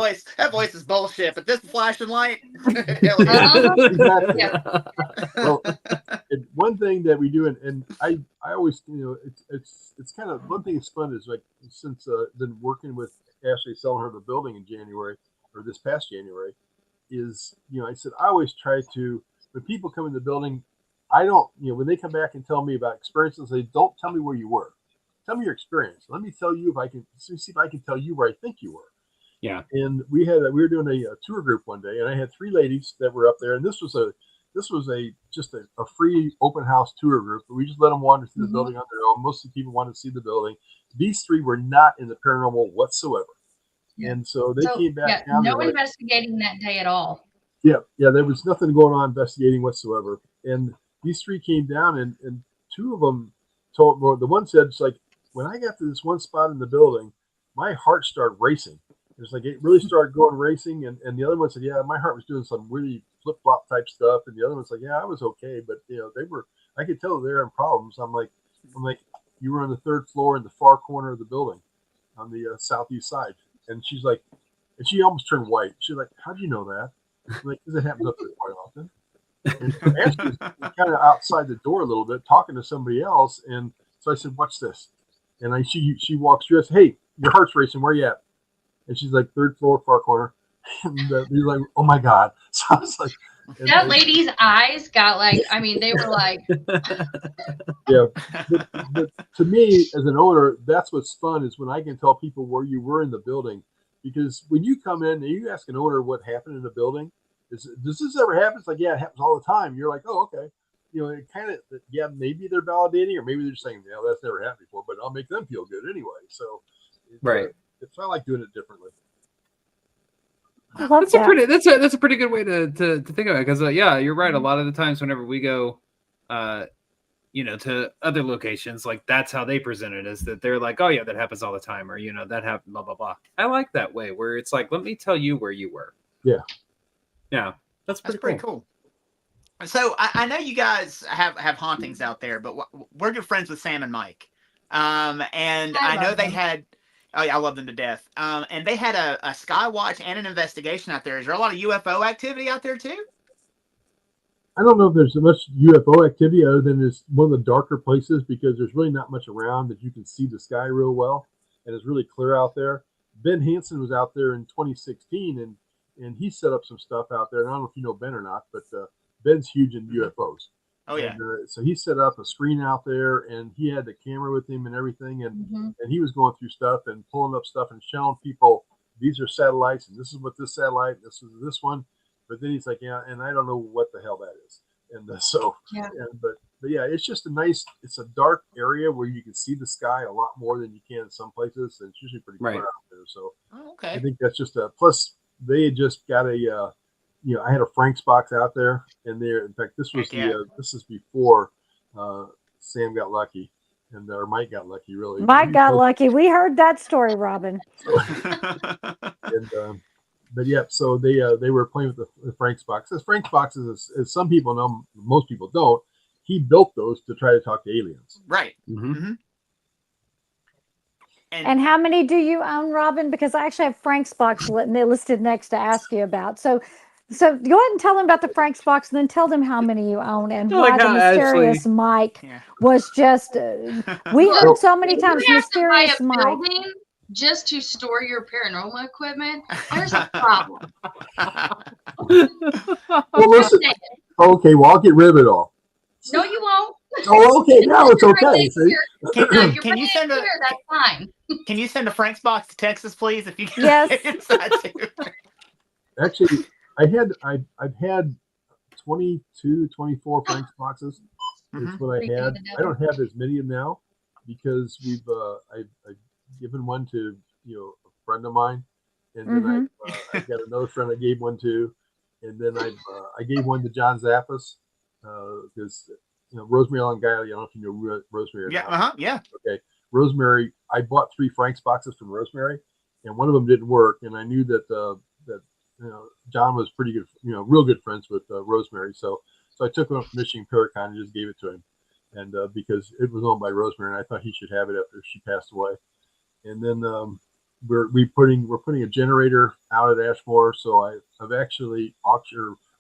voice is bullshit. But this flashing light, exactly. Yeah. Well, one thing that we do, and I always, you know, it's kind of one thing that's fun is, like, since been working with Ashley, selling her the building in January, or this past January, is, you know, I said I always try to, when people come in the building, I don't, you know, when they come back and tell me about experiences, they don't tell me where you were. Tell me your experience. Let me tell you see if I can tell you where I think you were. Yeah. And we were doing a tour group one day, and I had 3 ladies that were up there, and this was just a free open house tour group. We just let them wander through the building on their own. Most of the people wanted to see the building. These 3 were not in the paranormal whatsoever. Yeah. And so they came back down. No investigating that day at all. Yeah, there was nothing going on investigating whatsoever. And these 3 came down, and 2 of them told, well, the one said, it's like, when I got to this one spot in the building, my heart started racing. It's like it really started going racing. And the other one said, yeah, my heart was doing some really flip-flop type stuff. And the other one's like, yeah, I was okay. But, you know, I could tell they were in problems. I'm like, you were on the 3rd floor in the far corner of the building on the southeast side. And she's like, and she almost turned white. She's like, "How do you know that?" I'm like, "Because it happens up there quite often." And Ashley's kind of outside the door a little bit, talking to somebody else. And so I said, "Watch this." And she walks through. I said, "Hey, your heart's racing. Where you at?" And she's like, "3rd floor, far corner." And he's like, "Oh my God!" So I was like, that lady's eyes got like, I mean, they were like, yeah. But to me, as an owner, that's what's fun, is when I can tell people where you were in the building. Because when you come in and you ask an owner what happened in the building, does this ever happen? It's like, yeah, it happens all the time. You're like, oh, okay. You know, it kind of, yeah, maybe they're validating, or maybe they're just saying, yeah, that's never happened before, but I'll make them feel good anyway. So, right. It's not like doing it differently. That's a pretty good way to think of it, because yeah, you're right. A lot of the times whenever we go you know, to other locations, like, that's how they present it, is that they're like, oh yeah, that happens all the time, or, you know, that happened, blah blah blah. I like that way, where it's like, let me tell you where you were. Yeah that's pretty cool. So I know you guys have hauntings out there, but we're good friends with Sam and Mike, and I know they had. Oh yeah, I love them to death. And they had a sky watch and an investigation out there. Is there a lot of UFO activity out there too? I don't know if there's much UFO activity other than it's one of the darker places because there's really not much around that you can see the sky real well, and it's really clear out there. Ben Hansen was out there in 2016, and he set up some stuff out there. And I don't know if you know Ben or not, but Ben's huge in UFOs. Oh yeah. And, so he set up a screen out there, and he had the camera with him and everything, and he was going through stuff and pulling up stuff and showing people these are satellites, and this is what this satellite, this is this one. But then he's like, yeah, and I don't know what the hell that is. And but yeah, it's just it's a dark area where you can see the sky a lot more than you can in some places, and it's usually pretty clear out there. So okay. I think that's just plus they had just got a I had a Frank's box out there, and in fact this was this is before Sam got lucky, or Mike got lucky really. Mike got lucky. We heard that story, Robin. And but yeah, so they were playing with the Frank's box. As Frank's boxes, as some people know, most people don't. He built those to try to talk to aliens. Right. And how many do you own, Robin? Because I actually have Frank's box listed next to ask you about. So go ahead and tell them about the Frank's box, and then tell them how many you own and why the mysterious Mike was just. We heard so many times mysterious Mike. Just to store your paranormal equipment, there's a problem. Well, listen. Okay, well, I'll get rid of it all. No, you won't. Oh, okay. Now it's okay. Can you send that's fine. Can you send a Frank's box to Texas, please? If you can. Yes. Actually, I've had 22, 24 Frank's boxes. That's what I had. I don't have as many of them now because I've given one to a friend of mine, and then I got another friend I gave one to, and then I gave one to John Zappas because Rosemary Ellen Guy. I don't know if you know Rosemary. Yeah. Okay, Rosemary. I bought 3 Frank's boxes from Rosemary, and one of them didn't work, and I knew that John was pretty good, real good friends with Rosemary, so I took one from Michigan Paracon and just gave it to him, and because it was owned by Rosemary, and I thought he should have it after she passed away. And then we're putting a generator out at Ashmore, so I've actually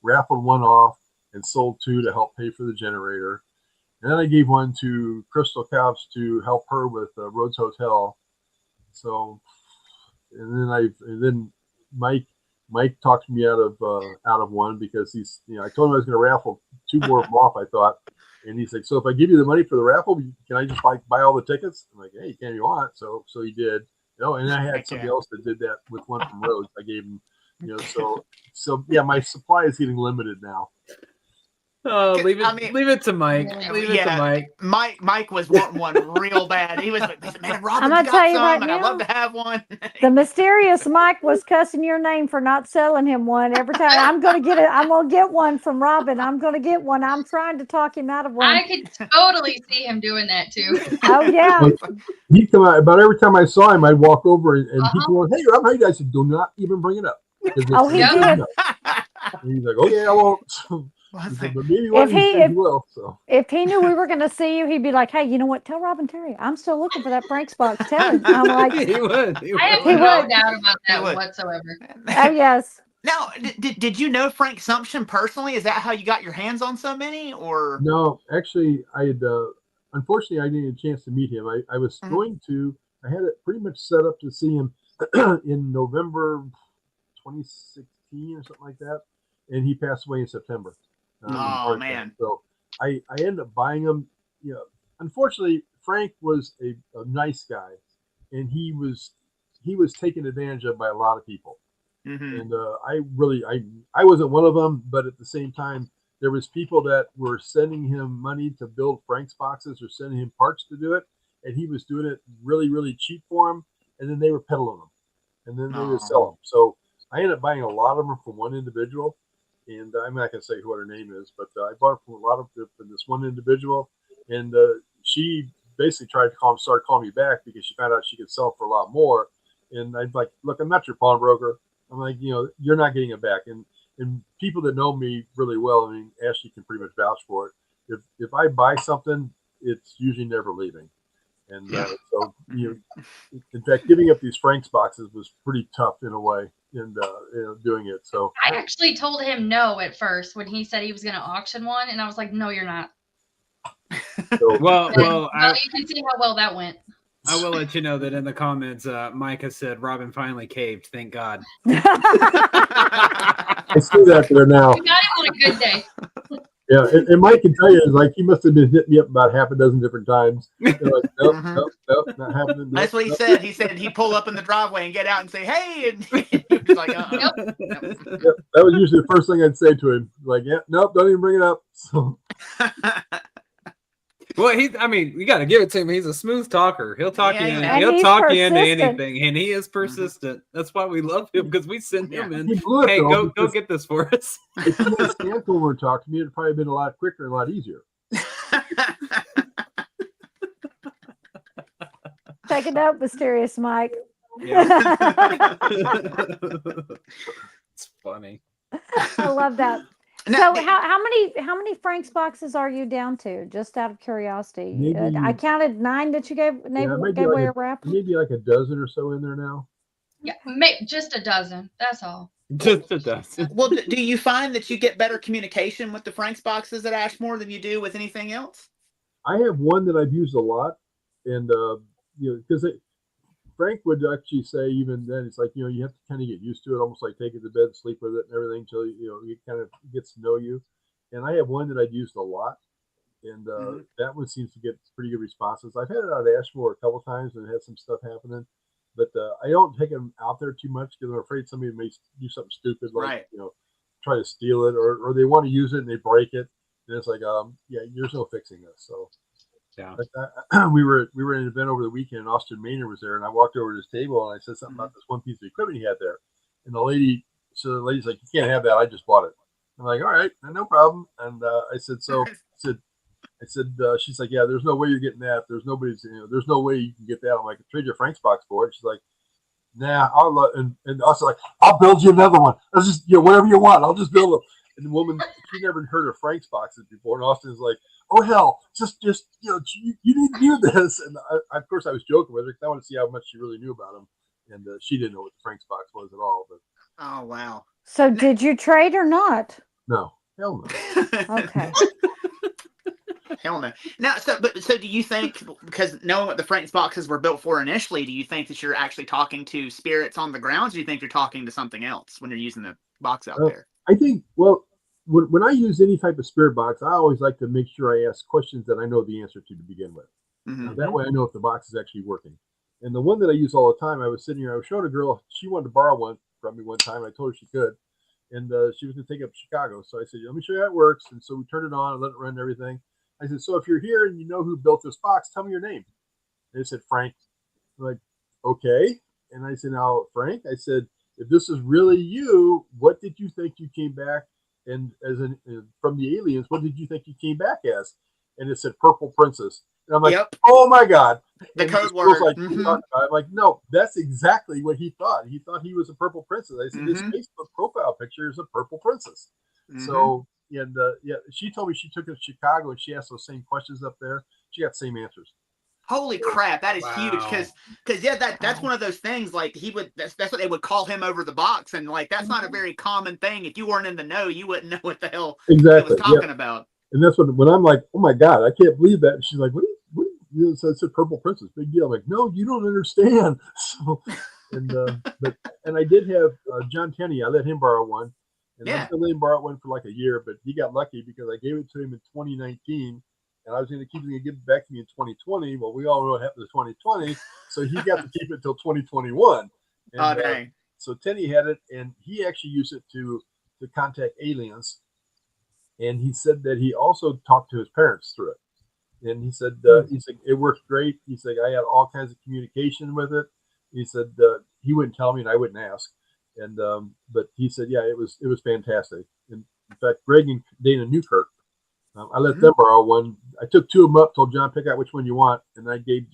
raffled one off and sold 2 to help pay for the generator. And then I gave one to Crystal Cobbs to help her with Rhodes Hotel. So, and then Mike talked me out of one because I told him I was going to raffle 2 more of them off. I thought. And he's like, so if I give you the money for the raffle, can I just buy all the tickets? I'm like, hey, you can if you want. So he did. And I had somebody else that did that with one from Rhodes. I gave him, so yeah, my supply is getting limited now. Oh, leave it to Mike. Leave it to Mike. Mike was wanting one real bad. He was like, man, Robin's I'm got tell you some, right and now, I'd love to have one. The mysterious Mike was cussing your name for not selling him one every time. I'm going to get it. I'm going to get one from Robin. I'm going to get one. I'm trying to talk him out of one. I could totally see him doing that too. Oh yeah. He'd come out about every time I saw him. I'd walk over and he'd go, "Hey, Rob, how you guys?" I said, "Do not even bring it up." Oh, he did. And he's like, "Okay, I won't." Said, but maybe if he knew we were going to see you, he'd be like, "Hey, you know what? Tell Robbin Terry I'm still looking for that Frank's box. Tell him." I'm like, he would. I have no doubt about that whatsoever. Oh yes. Now, did you know Frank Sumption personally? Is that how you got your hands on so many, or no? Actually, I had. Unfortunately, I didn't get a chance to meet him. I was going to. I had it pretty much set up to see him in November 2016 or something like that, and he passed away in September. Oh man! So I ended up buying him. Unfortunately, Frank was a nice guy, and he was taken advantage of by a lot of people. And I wasn't one of them, but at the same time, there was people that were sending him money to build Frank's boxes or sending him parts to do it, and he was doing it really, really cheap for them, and then they were peddling them, and then they would sell them. So I ended up buying a lot of them from one individual, and I'm not going to say what her name is, but I bought it from a lot of from this one individual, and she basically tried to start calling me back because she found out she could sell for a lot more, and I'd like, look, I'm not your pawnbroker. I'm like, you're not getting it back. And people that know me really well, I mean, Ashley can pretty much vouch for it. If I buy something, it's usually never leaving. And so, in fact, giving up these Frank's boxes was pretty tough in a way. and doing it. So I actually told him no at first when he said he was going to auction one, and I was like, "No, you're not." so Well, You can see how well that went. I will let you know that in the comments, Micah said Robin finally caved. Thank God. I see that there now. We got him on a good day. Yeah, and Mike can tell you, like, he must have been hitting me up about half a dozen different times. They're like, nope, nope, not happening. That's what he said. He said he'd pull up in the driveway and get out and say, "Hey," and he's like, Yep, that was usually the first thing I'd say to him. Like, yeah, nope, don't even bring it up. So. Well, we got to give it to him. He's a smooth talker. He'll talk you into anything, and he is persistent. That's why we love him, because we send him in. Hey, go get this for us. If he had Stanton were talk to me, it'd probably been a lot quicker and a lot easier. Take it up, mysterious Mike. Yeah. It's funny. I love that. So how many Frank's boxes are you down to? Just out of curiosity. Maybe, I counted 9 that you gave away a wrap. Maybe like a dozen or so in there now. Yeah, just a dozen. That's all. Just a dozen. Well, do you find that you get better communication with the Frank's boxes at Ashmore than you do with anything else? I have one that I've used a lot, and because Frank would actually say even then, it's like, you have to kind of get used to it, almost like take it to bed, sleep with it and everything until, it kind of gets to know you. And I have one that I've used a lot, and that one seems to get pretty good responses. I've had it out at Ashmore a couple times and had some stuff happening, but I don't take them out there too much because I'm afraid somebody may do something stupid, like, try to steal it, or they want to use it and they break it. And it's like, there's no fixing this. So. Yeah, we were at an event over the weekend, and Austin Maynard was there, and I walked over to his table and I said something about this one piece of equipment he had there, and the lady's like, "You can't have that. I just bought it." I'm like, "All right, no problem." And I said, she's like, "Yeah, there's no way you're getting that. There's no way you can get that." I'm like, "Trade your Frank's box for it." She's like, "Nah, and I was like, "I'll build you another one. I'll just whatever you want. I'll just build them." And the woman, she never heard of Frank's boxes before, and Austin's like, "Oh hell, just you need to do this." And of course I was joking with her because I want to see how much she really knew about him, and she didn't know what the Frank's box was at all. But oh wow! So did you trade or not? No, hell no. Okay. Hell no. Now, so do you think, because knowing what the Frank's boxes were built for initially, do you think that you're actually talking to spirits on the grounds, or do you think you're talking to something else when you're using the box out there? I think, when I use any type of spirit box, I always like to make sure I ask questions that I know the answer to begin with. That way I know if the box is actually working. And the one that I use all the time, I was sitting here, I was showing a girl, she wanted to borrow one from me one time. I told her she could. And she was going to take it up to Chicago. So I said, "Let me show you how it works." And so we turned it on and let it run and everything. I said, "So if you're here and you know who built this box, tell me your name." And they said, "Frank." I'm like, "Okay." And I said, "Now, Frank," I said, "if this is really you, what did you think you came back and from the aliens, what did you think you came back as?" And it said Purple Princess. And I'm like, "Oh my God." The code word. Like, I'm like, "No, that's exactly what he thought. He thought he was a purple princess." I said, "His Facebook profile picture is a purple princess." So, and she told me she took it to Chicago and she asked those same questions up there. She got the same answers. Holy crap, that is huge, because that's one of those things, like, that's what they would call him over the box, and like that's not a very common thing. If you weren't in the know, you wouldn't know what the hell he was talking about. And that's when I'm like, "Oh my God, I can't believe that." And she's like, what so it said Purple Princess, big deal. I'm like, "No, you don't understand." So, and I did have John Tenney. I let him borrow one, and I let him borrow one for like a year, but he got lucky because I gave it to him in 2019. And I was going to keep it and give it back to me in 2020. Well, we all know what happened to 2020. So he got to keep it until 2021. And, dang. So Tenney had it, and he actually used it to contact aliens. And he said that he also talked to his parents through it. And he said, it worked great. He said, I had all kinds of communication with it. He said, he wouldn't tell me and I wouldn't ask. And, but he said, yeah, it was fantastic. And in fact, Greg and Dana Newkirk, I let them borrow one. I took 2 of them up, told John, pick out which one you want. And I gave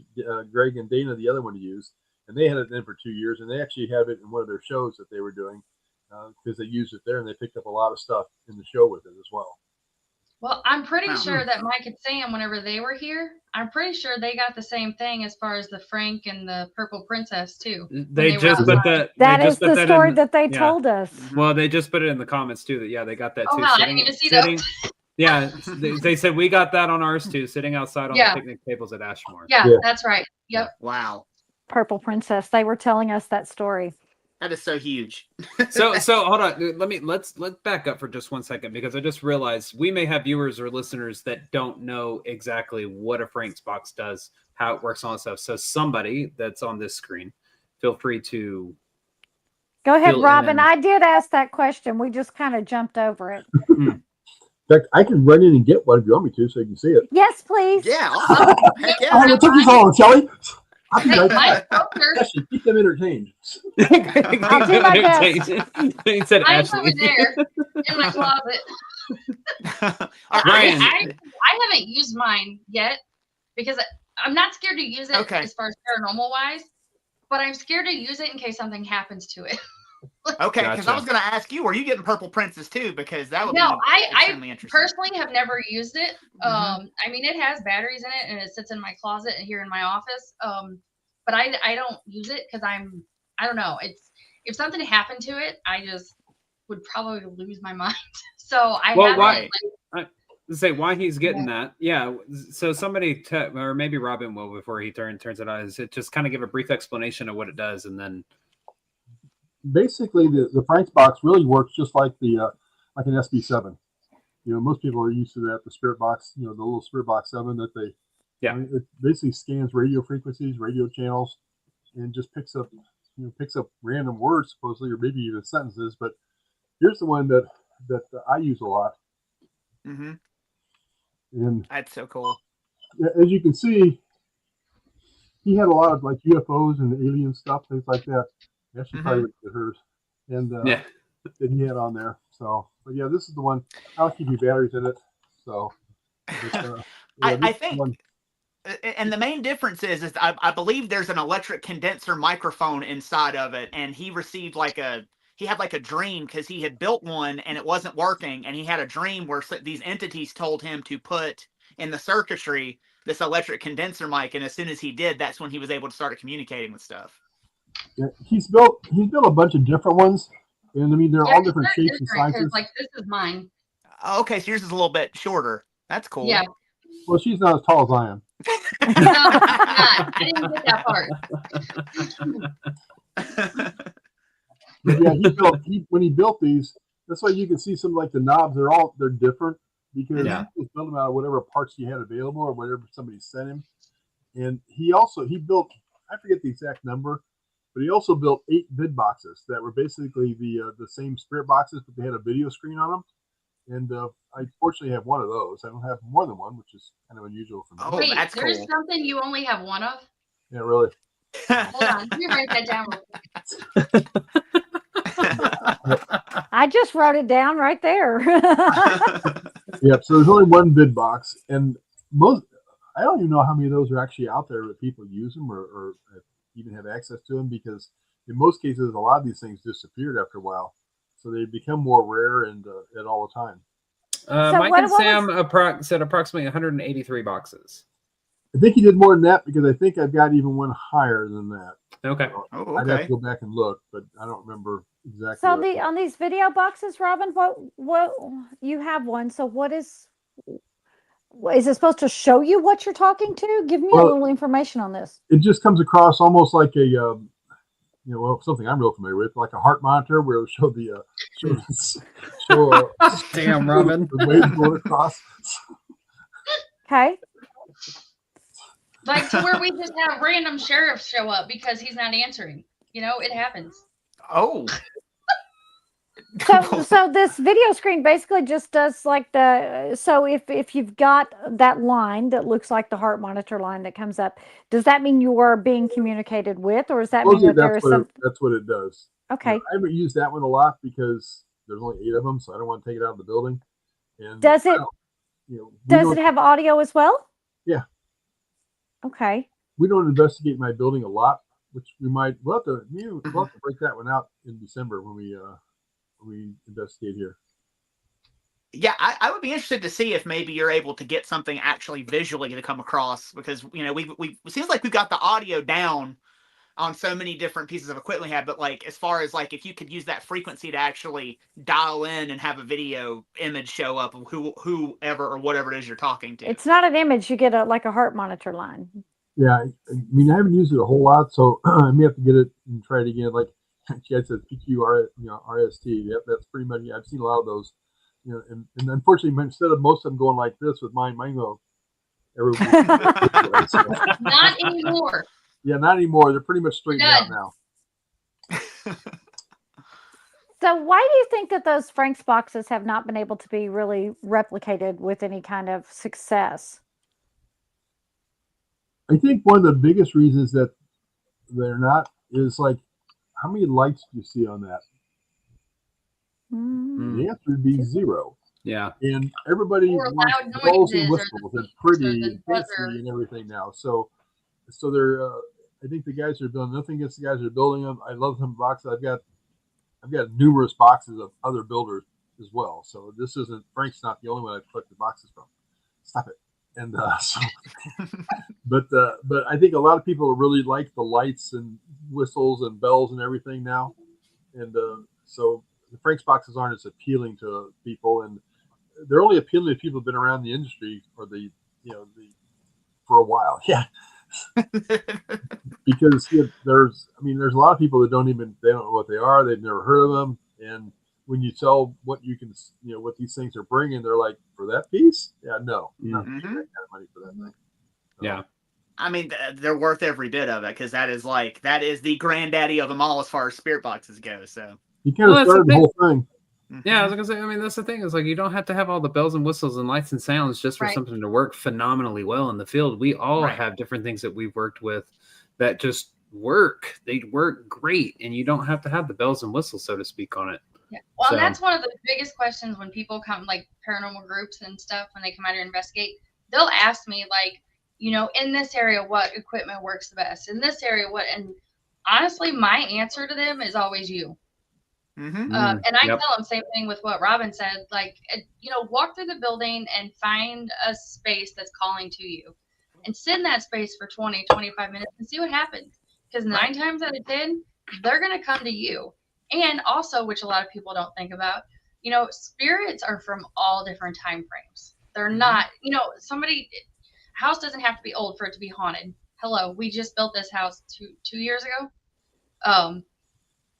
Greg and Dana the other one to use. And they had it in for 2 years. And they actually have it in one of their shows that they were doing because they used it there and they picked up a lot of stuff in the show with it as well. Well, I'm pretty Wow. sure that Mike and Sam, whenever they were here, I'm pretty sure they got the same thing as far as the Frank and the Purple Princess too. They were just put outside. that. That they is just put the that story in, that they yeah. told us. Mhm. Well, they just put it in the comments too. That they got that Oh, too. wow, I didn't even see those. Yeah, they said we got that on ours too, sitting outside on the picnic tables at Ashmore. Yeah, Yeah. that's right. Yep. Wow. Purple Princess. They were telling us that story. That is so huge. So hold on. Let's back up for just 1 second, because I just realized we may have viewers or listeners that don't know exactly what a Frank's box does, how it works, all that stuff. So somebody that's on this screen, feel free to Go ahead, fill Robin. in. I did ask that question. We just kind of jumped over it. In fact, I can run in and get one if you want me to, so you can see it. Yes, please. Yeah, awesome. Heck Oh, yeah. it took you so long, Shelly. I'll be Hey, right Mike, back. Ashley, keep them entertained. I'll do my best. He said I'm Ashley. over there in my closet. Ryan. I haven't used mine yet because I'm not scared to use it as far as paranormal wise, but I'm scared to use it in case something happens to it. Okay, because I Gotcha. was going to ask you, were you getting Purple Princess too? Because that would No, be I extremely interesting. personally have never used it. I mean, it has batteries in it and it sits in my closet and here in my office. But I don't use it because I don't know. It's if something happened to it, I just would probably lose my mind. So I Well, haven't. why? Like, Say why he's getting that. Yeah. So somebody, or maybe Robin will before he turns it on. Is it just kind of give a brief explanation of what it does, and then Basically, the Frank's box really works just like the like an SB7. You know, most people are used to that. The Spirit Box, you know, the little Spirit Box 7 that they, Yeah. I mean, it basically scans radio frequencies, radio channels, and just picks up random words supposedly, or maybe even sentences. But here's the one that I use a lot. Mm-hmm. And That's so cool. as you can see, he had a lot of like UFOs and alien stuff, things like that. Actually, probably looked at hers, and that he had on there. So, but yeah, this is the one. I'll keep you batteries in it. So, but, I think, and the main difference is I believe there's an electric condenser microphone inside of it, and he received he had like a dream because he had built one and it wasn't working, and he had a dream where these entities told him to put in the circuitry this electric condenser mic, and as soon as he did, that's when he was able to start communicating with stuff. yeah, he's built a bunch of different ones, and I mean they're all different shapes and sizes. like this is mine. Okay, so yours is a little bit shorter. That's cool. Yeah. Well, she's not as tall as I am. No, not. I didn't get that part. But yeah, when he built these, that's why you can see some like the knobs. They're different because he just built them out of whatever parts he had available or whatever somebody sent him. And he built, I forget the exact number, but he also built 8 vid boxes that were basically the same Spirit boxes, but they had a video screen on them. And I fortunately have one of those. I don't have more than one, which is kind of unusual for me. Oh, wait, that's there's cool. something you only have one of? Yeah, really. Hold on, let me write that down real quick. I just wrote it down right there. Yeah, so there's only one vid box, and I don't even know how many of those are actually out there that people use them or even have access to them, because in most cases, a lot of these things disappeared after a while. So they become more rare and all the time. Mike and Sam said approximately 183 boxes. I think he did more than that because I think I've got even one higher than that. Okay. Oh, I'd have okay. to go back and look, but I don't remember exactly. So on these video boxes, Robin, what you have one. So what is it supposed to show you what you're talking to? Give me a little information on this. It just comes across almost like a something I'm real familiar with, like a heart monitor where it'll show the damn Robin the waves going across. Okay. Like to where we just have random sheriffs show up because he's not answering. You know, it happens. Oh. So this video screen basically just does like so if you've got that line that looks like the heart monitor line that comes up, does that mean you are being communicated with, or does that mean that there is some? That's what it does. Okay. I haven't used that one a lot because there's only 8 of them, so I don't want to take it out of the building. And does it? Does it have audio as well? Yeah. Okay. We don't investigate my building a lot, which we'll have to break that one out in December when we investigate here. Yeah, I would be interested to see if maybe you're able to get something actually visually to come across, because we it seems like we've got the audio down on so many different pieces of equipment we have, but like as far as like if you could use that frequency to actually dial in and have a video image show up of whoever or whatever it is you're talking to. It's not an image. You get like a heart monitor line. Yeah, I mean, I haven't used it a whole lot, so I may have to get it and try it again. Like Chad said, PQR, RST. Yep, that's pretty much. Yeah, I've seen a lot of those. And unfortunately, instead of most of them going like this with mine go everywhere. So, Not anymore. yeah, not anymore. They're pretty much straightened out now. So why do you think that those Frank's boxes have not been able to be really replicated with any kind of success? I think one of the biggest reasons that they're not is like, how many lights do you see on that? The answer would be 0. Yeah. And everybody Or loud wants bells and noises whistles and pretty or the and fancy and everything now. So they're. I think the guys are building. Nothing against the guys that are building them. I love some boxes. I've got numerous boxes of other builders as well. So this isn't Frank's not the only one I've collected boxes from. Stop it. And but I think a lot of people really like the lights and whistles and bells and everything now, and so the Frank's boxes aren't as appealing to people, and they're only appealing to people who've been around the industry or for a while. Yeah. Because there's a lot of people that they don't know what they are. They've never heard of them, and when you tell what you can, what these things are bringing, they're like, for that piece, yeah, no, not that kind of money for that thing. So, yeah. I mean, they're worth every bit of it, because that is the granddaddy of them all as far as spirit boxes go. So you kind of started the whole thing. Yeah, I was gonna say. I mean, that's the thing. Is like you don't have to have all the bells and whistles and lights and sounds just for something to work phenomenally well in the field. We all have different things that we've worked with that just work. They work great, and you don't have to have the bells and whistles, so to speak, on it. Yeah. Well, and that's one of the biggest questions when people come, like paranormal groups and stuff, when they come out here and investigate, they'll ask me, like, in this area, what equipment works the best? In this area, what? And honestly, my answer to them is always you. And I tell them same thing with what Robbin said, like, walk through the building and find a space that's calling to you and sit in that space for 20, 25 minutes and see what happens. Because 9 times out of 10, they're going to come to you. And also, which a lot of people don't think about, spirits are from all different time frames. They're not, house doesn't have to be old for it to be haunted. Hello, we just built this house two years ago.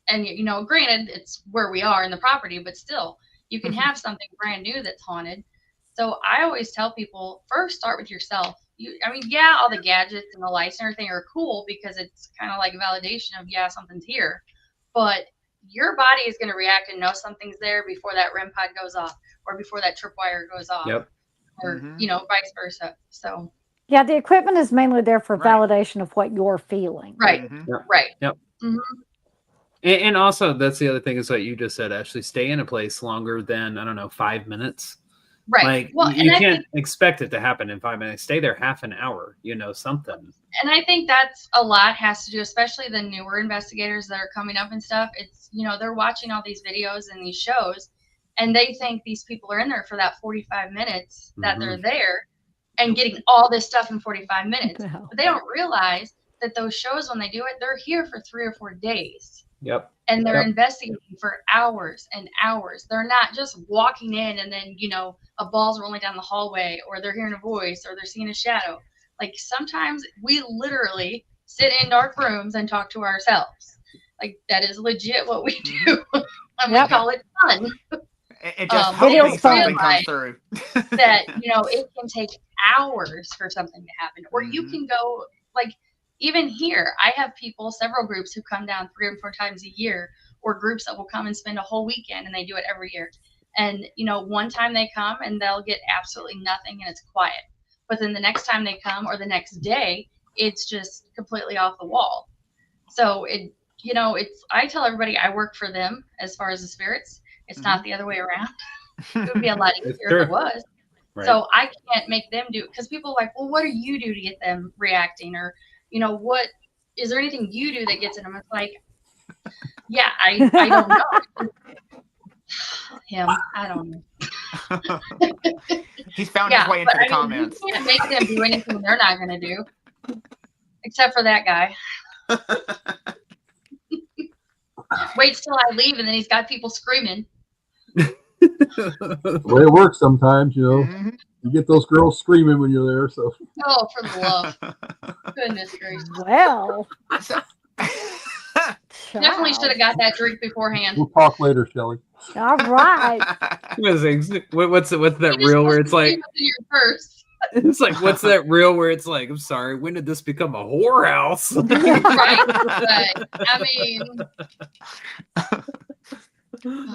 And, granted, it's where we are in the property, but still, you can have something brand new that's haunted. So I always tell people, first start with yourself. All the gadgets and the lights and everything are cool because it's kind of like a validation of, something's here. But your body is going to react and know something's there before that REM pod goes off or before that tripwire goes off. Yep. Or, vice versa. So. Yeah, the equipment is mainly there for validation of what you're feeling. Right. Right. Yep. And also, that's the other thing is what you just said, Ashley, stay in a place longer than, 5 minutes. Right. Like, you can't expect it to happen in 5 minutes. Stay there half an hour, something. And I think that's a lot has to do, especially the newer investigators that are coming up and stuff. It's, they're watching all these videos and these shows, and they think these people are in there for that 45 minutes that they're there and getting all this stuff in 45 minutes. But they don't realize that those shows, when they do it, they're here for 3 or 4 days. Yep. And they're investigating for hours and hours. They're not just walking in and then, a ball's rolling down the hallway, or they're hearing a voice, or they're seeing a shadow. Like, sometimes we literally sit in dark rooms and talk to ourselves. Like, that is legit what we do. And we call it fun. And just hoping something comes through. That, it can take hours for something to happen. Or you can go, like, even here, I have several groups who come down 3 or 4 times a year, or groups that will come and spend a whole weekend, and they do it every year. And, one time they come and they'll get absolutely nothing and it's quiet. But then the next time they come, or the next day, it's just completely off the wall. So I tell everybody I work for them as far as the spirits. It's not the other way around. It would be a lot easier if it was. Right. So I can't make them do it, because people are like, well, what do you do to get them reacting? Or, what is there anything you do that gets in them? It's like, I don't know. I don't know. He's found his way into the I mean, comments. you can't make them do anything they're not going to do, except for that guy. Waits till I leave, and then he's got people screaming. The way it works sometimes, you know. Mhm. You get those girls screaming when you're there. So Oh, for the love. Goodness gracious. Well, So- Definitely should have got that drink beforehand. we'll talk later, Shelley. all right. What's that reel where it's like, Your purse. it's like, what's that reel where it's like, I'm sorry, when did this become a whorehouse? Right. But, I mean,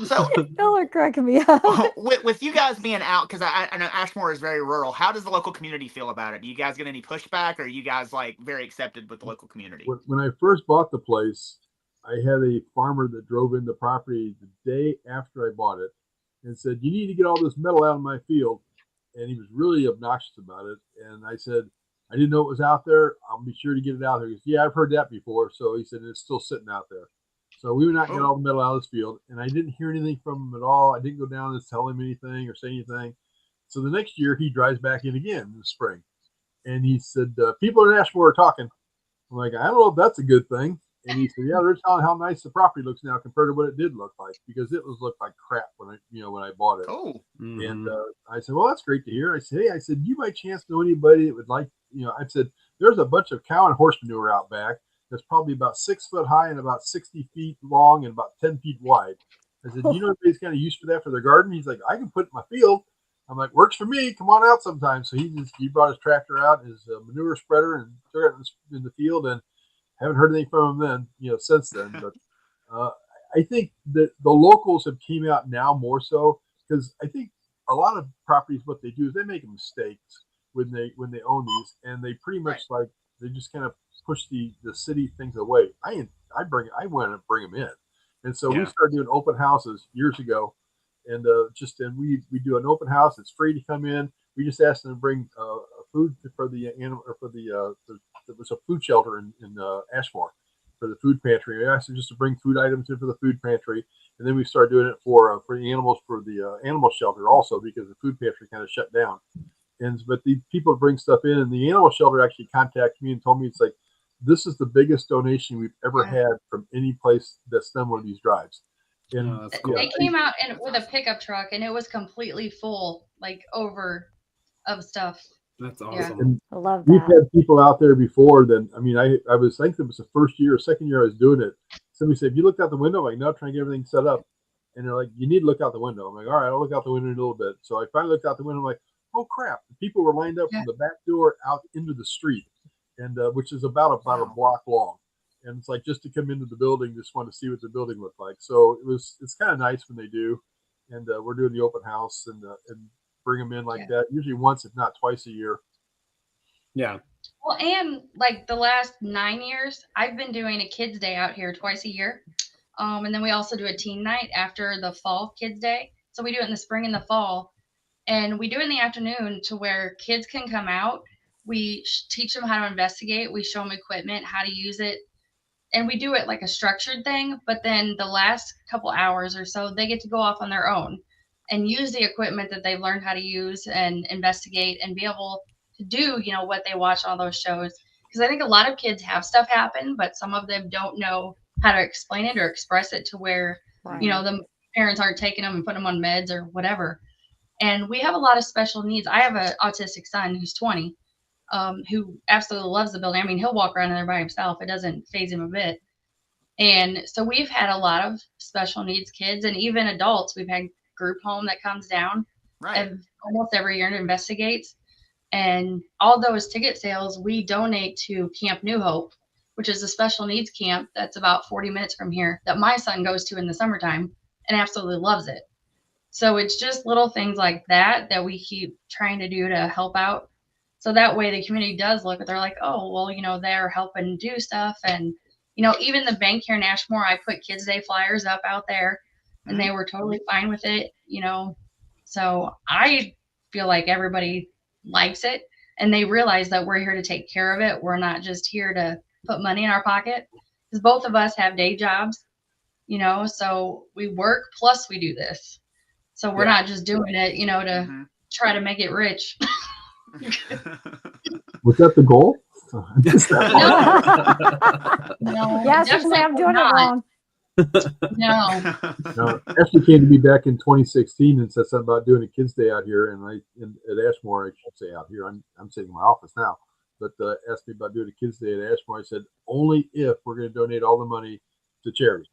So Y'all are cracking me up. with you guys being out, because I know Ashmore is very rural, how does the local community feel about it? Do you guys get any pushback, or are you guys like very accepted with the local community? When I first bought the place, I had a farmer that drove in the property the day after I bought it and said, "You need to get all this metal out of my field." And he was really obnoxious about it. And I said, "I didn't know it was out there. I'll be sure to get it out there." He goes, "Yeah, I've heard that before." So he said, "It's still sitting out there." So we went out and got all the metal out of this field, and I didn't hear anything from him at all. I didn't go down and tell him anything or say anything. So the next year, he drives back in again in the spring. And he said, "People in Ashmore are talking." I'm like, "I don't know if that's a good thing." And he said, "Yeah, they're telling how nice the property looks now compared to what it did look like, because it looked like crap when I bought it." Oh, And I said, "Well, that's great to hear." I said, "Hey," I said, "Do you by chance know anybody that would like, I said, there's a bunch of cow and horse manure out back that's probably about 6 foot high and about 60 feet long and about 10 feet wide." I said, "Do you know anybody's kind of used for that for their garden?" He's like, "I can put it in my field." I'm like, "Works for me. Come on out sometime." So he brought his tractor out, his manure spreader, and took it in the field, and haven't heard anything from him since then. But I think that the locals have came out now more so, because I think a lot of properties, what they do is they make mistakes when they own these, and they pretty much they just kind of push the city things away. I went and bring them in, and so we started doing open houses years ago, and we do an open house. It's free to come in. We just asked them to bring food for the animal, or for there was a food shelter in Ashmore for the food pantry. We asked them just to bring food items in for the food pantry, and then we started doing it for the animals for the animal shelter also, because the food pantry kind of shut down. But the people bring stuff in, and the animal shelter actually contacted me and told me, it's like, "This is the biggest donation we've ever had from any place that's done one of these drives." And that's cool. They came out with a pickup truck, and it was completely full, like over of stuff. That's Yeah. awesome. And I love we've that. had people out there before. Then I mean, I think it was the first year or second year I was doing it. Somebody said, "Have you looked out the window?" I'm like, "No, trying to get everything set up." And they're like, "You need to look out the window." I'm like, "All right, I'll look out the window in a little bit." So I finally looked out the window. I'm like, "Oh crap!" The people were lined up from the back door out into the street, and which is about a block long. And it's like, just to come into the building, just want to see what the building looked like. So it's kind of nice when they do. And we're doing the open house and bring them in like that, usually once, if not twice a year. Yeah. Well, and like the last 9 years, I've been doing a kids' day out here twice a year. And then we also do a teen night after the fall kids' day. So we do it in the spring and the fall. And we do it in the afternoon to where kids can come out. We teach them how to investigate. We show them equipment, how to use it. And we do it like a structured thing. But then the last couple hours or so, they get to go off on their own and use the equipment that they've learned how to use and investigate and be able to do, what they watch on all those shows. Because I think a lot of kids have stuff happen, but some of them don't know how to explain it or express it to where, the parents aren't taking them and putting them on meds or whatever. And we have a lot of special needs. I have an autistic son who's 20, who absolutely loves the building. I mean, he'll walk around in there by himself. It doesn't faze him a bit. And so we've had a lot of special needs kids, and even adults. We've had group home that comes down almost every year and investigates. And all those ticket sales, we donate to Camp New Hope, which is a special needs camp that's about 40 minutes from here, that my son goes to in the summertime and absolutely loves it. So it's just little things like that we keep trying to do to help out. So that way the community does look at, they're like, oh, well, they're helping do stuff. And, even the bank here in Ashmore, I put Kids Day flyers up out there, and they were totally fine with it, So I feel like everybody likes it, and they realize that we're here to take care of it. We're not just here to put money in our pocket, because both of us have day jobs, so we work plus we do this. So we're not just doing it, to Mm-hmm. try to make it rich. Was that the goal? No, Yeah, so say I'm definitely doing it not. wrong. No. No, Ashley came to me back in 2016 and said something about doing a kids' day out here, and at Ashmore, I should say out here. I'm sitting in my office now, but asked me about doing a kids' day at Ashmore. I said only if we're going to donate all the money to charity.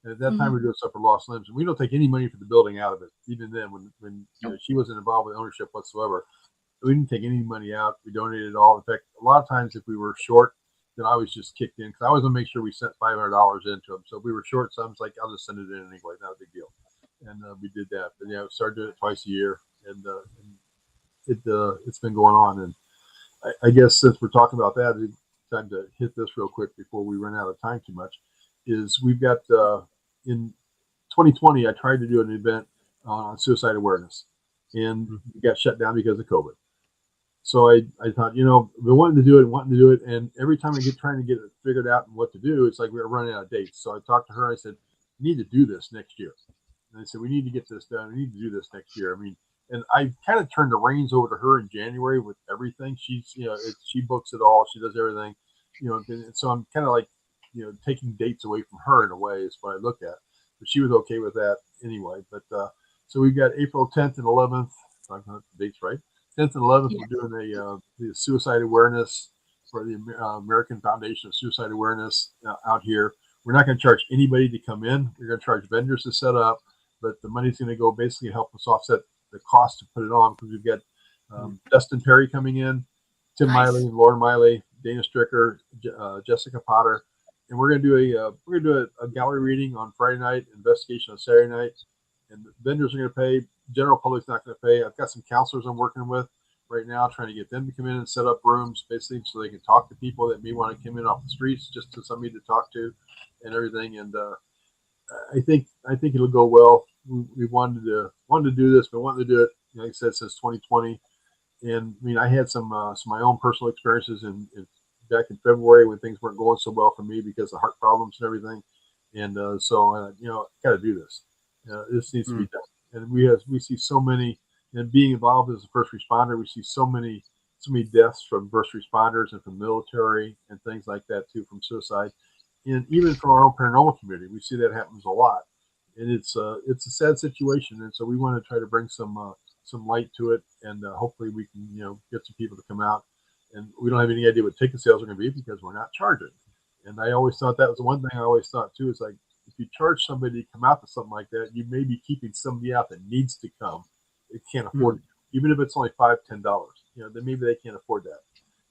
And at that time, we were doing stuff for Lost Limbs, and we don't take any money for the building out of it. Even then, when she wasn't involved with ownership whatsoever, we didn't take any money out. We donated it all. In fact, a lot of times if we were short, then I was just kicked in because I always want to make sure we sent $500 into them. So if we were short sums, like I'll just send it in anyway, not a big deal. And we did that. But yeah, we started doing it twice a year, and it's been going on. And I guess since we're talking about that, it's time to hit this real quick before we run out of time too much. Is we've got in 2020, I tried to do an event on suicide awareness, and we got shut down because of COVID. So I thought, we wanted to do it, and every time I trying to get it figured out and what to do, it's like we were running out of dates. So I talked to her. I said, "We need to do this next year." And I said, "We need to get this done. We need to do this next year." I mean, and I kind of turned the reins over to her in January with everything. She's, she books it all. She does everything, So I'm kind of like, taking dates away from her in a way is what I look at. But she was okay with that anyway. But so we've got April 10th and 11th. If I got the dates right. 10th and 11th, we're doing the suicide awareness for the American Foundation of Suicide Awareness out here. We're not going to charge anybody to come in. We're going to charge vendors to set up, but the money's going to go basically help us offset the cost to put it on, because we've got Dustin Perry coming in, Tim Miley, Lauren Miley, Dana Stricker, Jessica Potter, and we're going to do a gallery reading on Friday night, investigation on Saturday night, and the vendors are going to pay. General public's not going to pay. I've got some counselors I'm working with right now, trying to get them to come in and set up rooms, basically, so they can talk to people that may want to come in off the streets, just to somebody to talk to, and everything. And I think it'll go well. We wanted to do this, but wanted to do it, like I said, since 2020. And I mean, I had some my own personal experiences in back in February when things weren't going so well for me because of heart problems and everything. And so got to do this. This needs to be done. And we see so many, and being involved as a first responder, we see so many deaths from first responders and from military and things like that too, from suicide, and even from our own paranormal community, we see that happens a lot. And it's a sad situation, and so we want to try to bring some light to it, and hopefully we can get some people to come out. And we don't have any idea what ticket sales are going to be because we're not charging. And I always thought that was the one thing I always thought too, is like, if you charge somebody to come out to something like that, you may be keeping somebody out that needs to come. They can't afford it, even if it's only $5-10. Then maybe they can't afford that.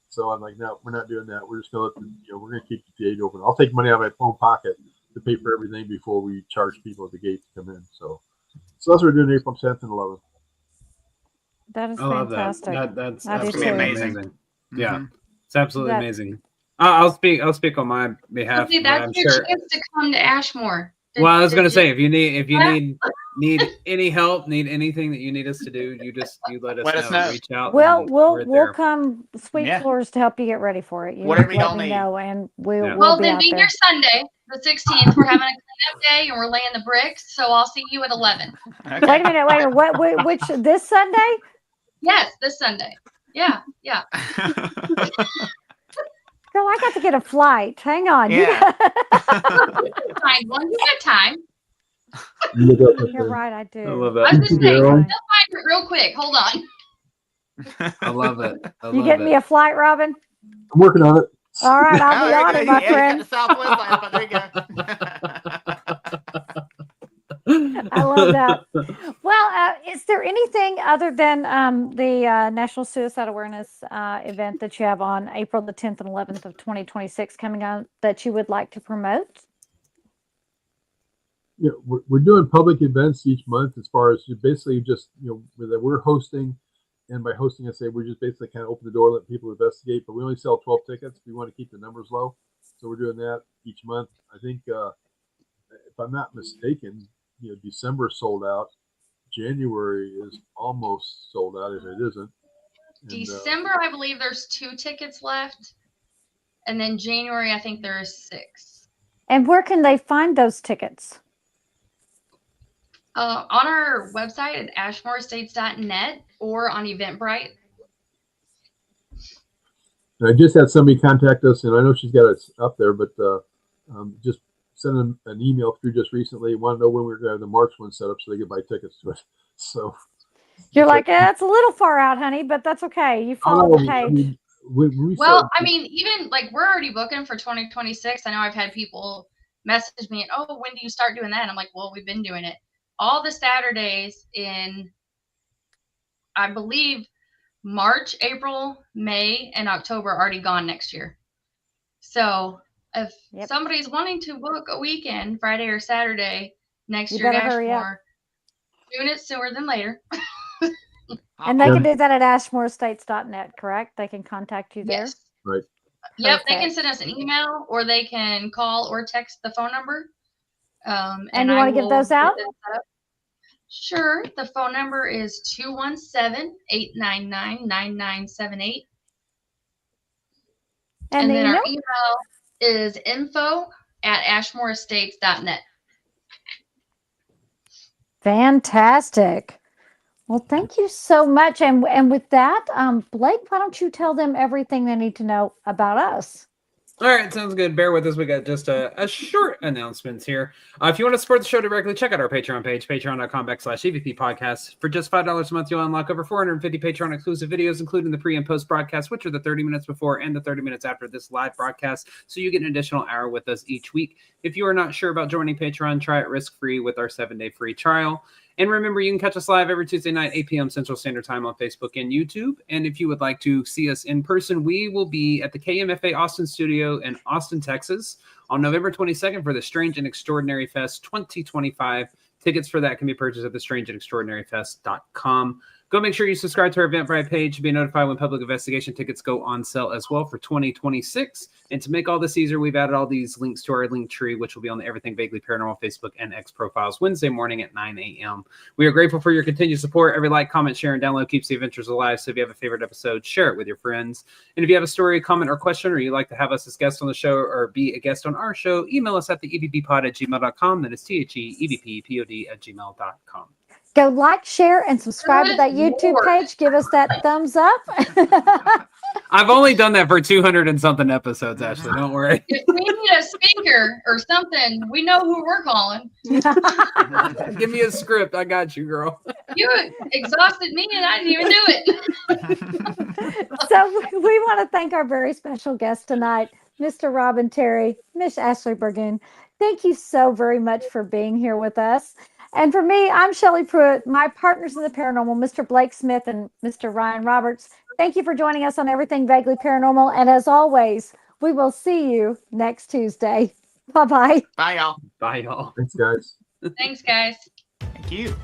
So I'm like, no, we're not doing that. We're just going to we're going to keep the gate open. I'll take money out of my own pocket to pay for everything before we charge people at the gate to come in. So that's what we're doing April 10th and 11th. That is fantastic. That's I do absolutely too. amazing. Mm-hmm. Yeah, it's absolutely amazing. I'll speak on my behalf. See, that's your chance to come to Ashmore. Well, I was going to say, if you need any help, need anything that you need us to do, you let us know. Reach out. We'll come sweep floors to help you get ready for it. Whatever y'all need. And we'll be then out be there. here Sunday, the 16th. We're having a cleanup day and we're laying the bricks. So I'll see you at 11. Okay. Wait a minute. Which this Sunday? Yes, this Sunday. Yeah. Girl, I got to get a flight. Hang on. Yeah. Find one. You got time. You're right. I do. I love I was that. just saying, I'll find it real quick. Hold on. I love it. You getting me a flight, Robin? I'm working on it. All right, I'll be on it, my friend. Southwest line, but there you go. I love that. Well, is there anything other than the National Suicide Awareness event that you have on April the 10th and 11th of 2026 coming out that you would like to promote? Yeah, we're doing public events each month, as far as basically just that we're hosting. And by hosting, I say we're just basically kind of open the door, let people investigate. But we only sell 12 tickets. We want to keep the numbers low, so we're doing that each month. I think, if I'm not mistaken, December sold out. January is almost sold out, if it isn't. And, December, I believe there's 2 tickets left, and then January, I think there is 6. And where can they find those tickets? On our website at ashmoreestates.net or on Eventbrite. And I just had somebody contact us, and I know she's got it up there, but just send an email through just recently. Want to know when we're going to have the March one set up so they can buy tickets to it. So You're like, it's a little far out, honey, but that's okay. You follow the page. I mean, well, I mean, even like we're already booking for 2026. I know I've had people message me and, oh, when do you start doing that? And I'm like, well, we've been doing it. All the Saturdays in, I believe, March, April, May, and October are already gone next year. So if somebody's wanting to book a weekend, Friday or Saturday next year at Ashmore, doing it sooner than later. And they can do that at ashmoreestates.net, correct? They can contact you there? Yes. Right. Yep, they can send us an email or they can call or text the phone number. And you want to give those out? Sure. The phone number is 217-899-9978. And then our email is info@ashmoreestates.net. Fantastic. Well, thank you so much. And with that, Blake, why don't you tell them everything they need to know about us? All right, sounds good. Bear with us. We got just a short announcements here. If you want to support the show directly, check out our Patreon page, patreon.com/EVP podcast. For just $5 a month, you'll unlock over 450 Patreon exclusive videos, including the pre and post broadcast, which are the 30 minutes before and the 30 minutes after this live broadcast. So you get an additional hour with us each week. If you are not sure about joining Patreon, try it risk-free with our 7-day free trial. And remember, you can catch us live every Tuesday night, 8 p.m. Central Standard Time on Facebook and YouTube. And if you would like to see us in person, we will be at the KMFA Austin studio in Austin, Texas on November 22nd for the Strange and Extraordinary Fest 2025. Tickets for that can be purchased at thestrangeandextraordinaryfest.com. Go make sure you subscribe to our Eventbrite page to be notified when public investigation tickets go on sale as well for 2026. And to make all this easier, we've added all these links to our link tree, which will be on the Everything Vaguely Paranormal Facebook and X profiles Wednesday morning at 9 a.m. We are grateful for your continued support. Every like, comment, share, and download keeps the adventures alive. So if you have a favorite episode, share it with your friends. And if you have a story, comment, or question, or you'd like to have us as guests on the show or be a guest on our show, email us at the evppod@gmail.com. That is THEEVPPOD@gmail.com. Go like, share, and subscribe to that YouTube page. Give us that thumbs up. I've only done that for 200 and something episodes, Ashley. Don't worry. If we need a speaker or something, we know who we're calling. Give me a script. I got you, girl. You exhausted me and I didn't even do it. So we want to thank our very special guest tonight, Mr. Robbin Terry, Miss Ashley Burgoon. Thank you so very much for being here with us. And for me, I'm Shelley Pruitt, my partners in the paranormal, Mr. Blake Smith and Mr. Ryan Roberts. Thank you for joining us on Everything Vaguely Paranormal. And as always, we will see you next Tuesday. Bye-bye. Bye, y'all. Bye, y'all. Thanks, guys. Thanks, guys. Thank you.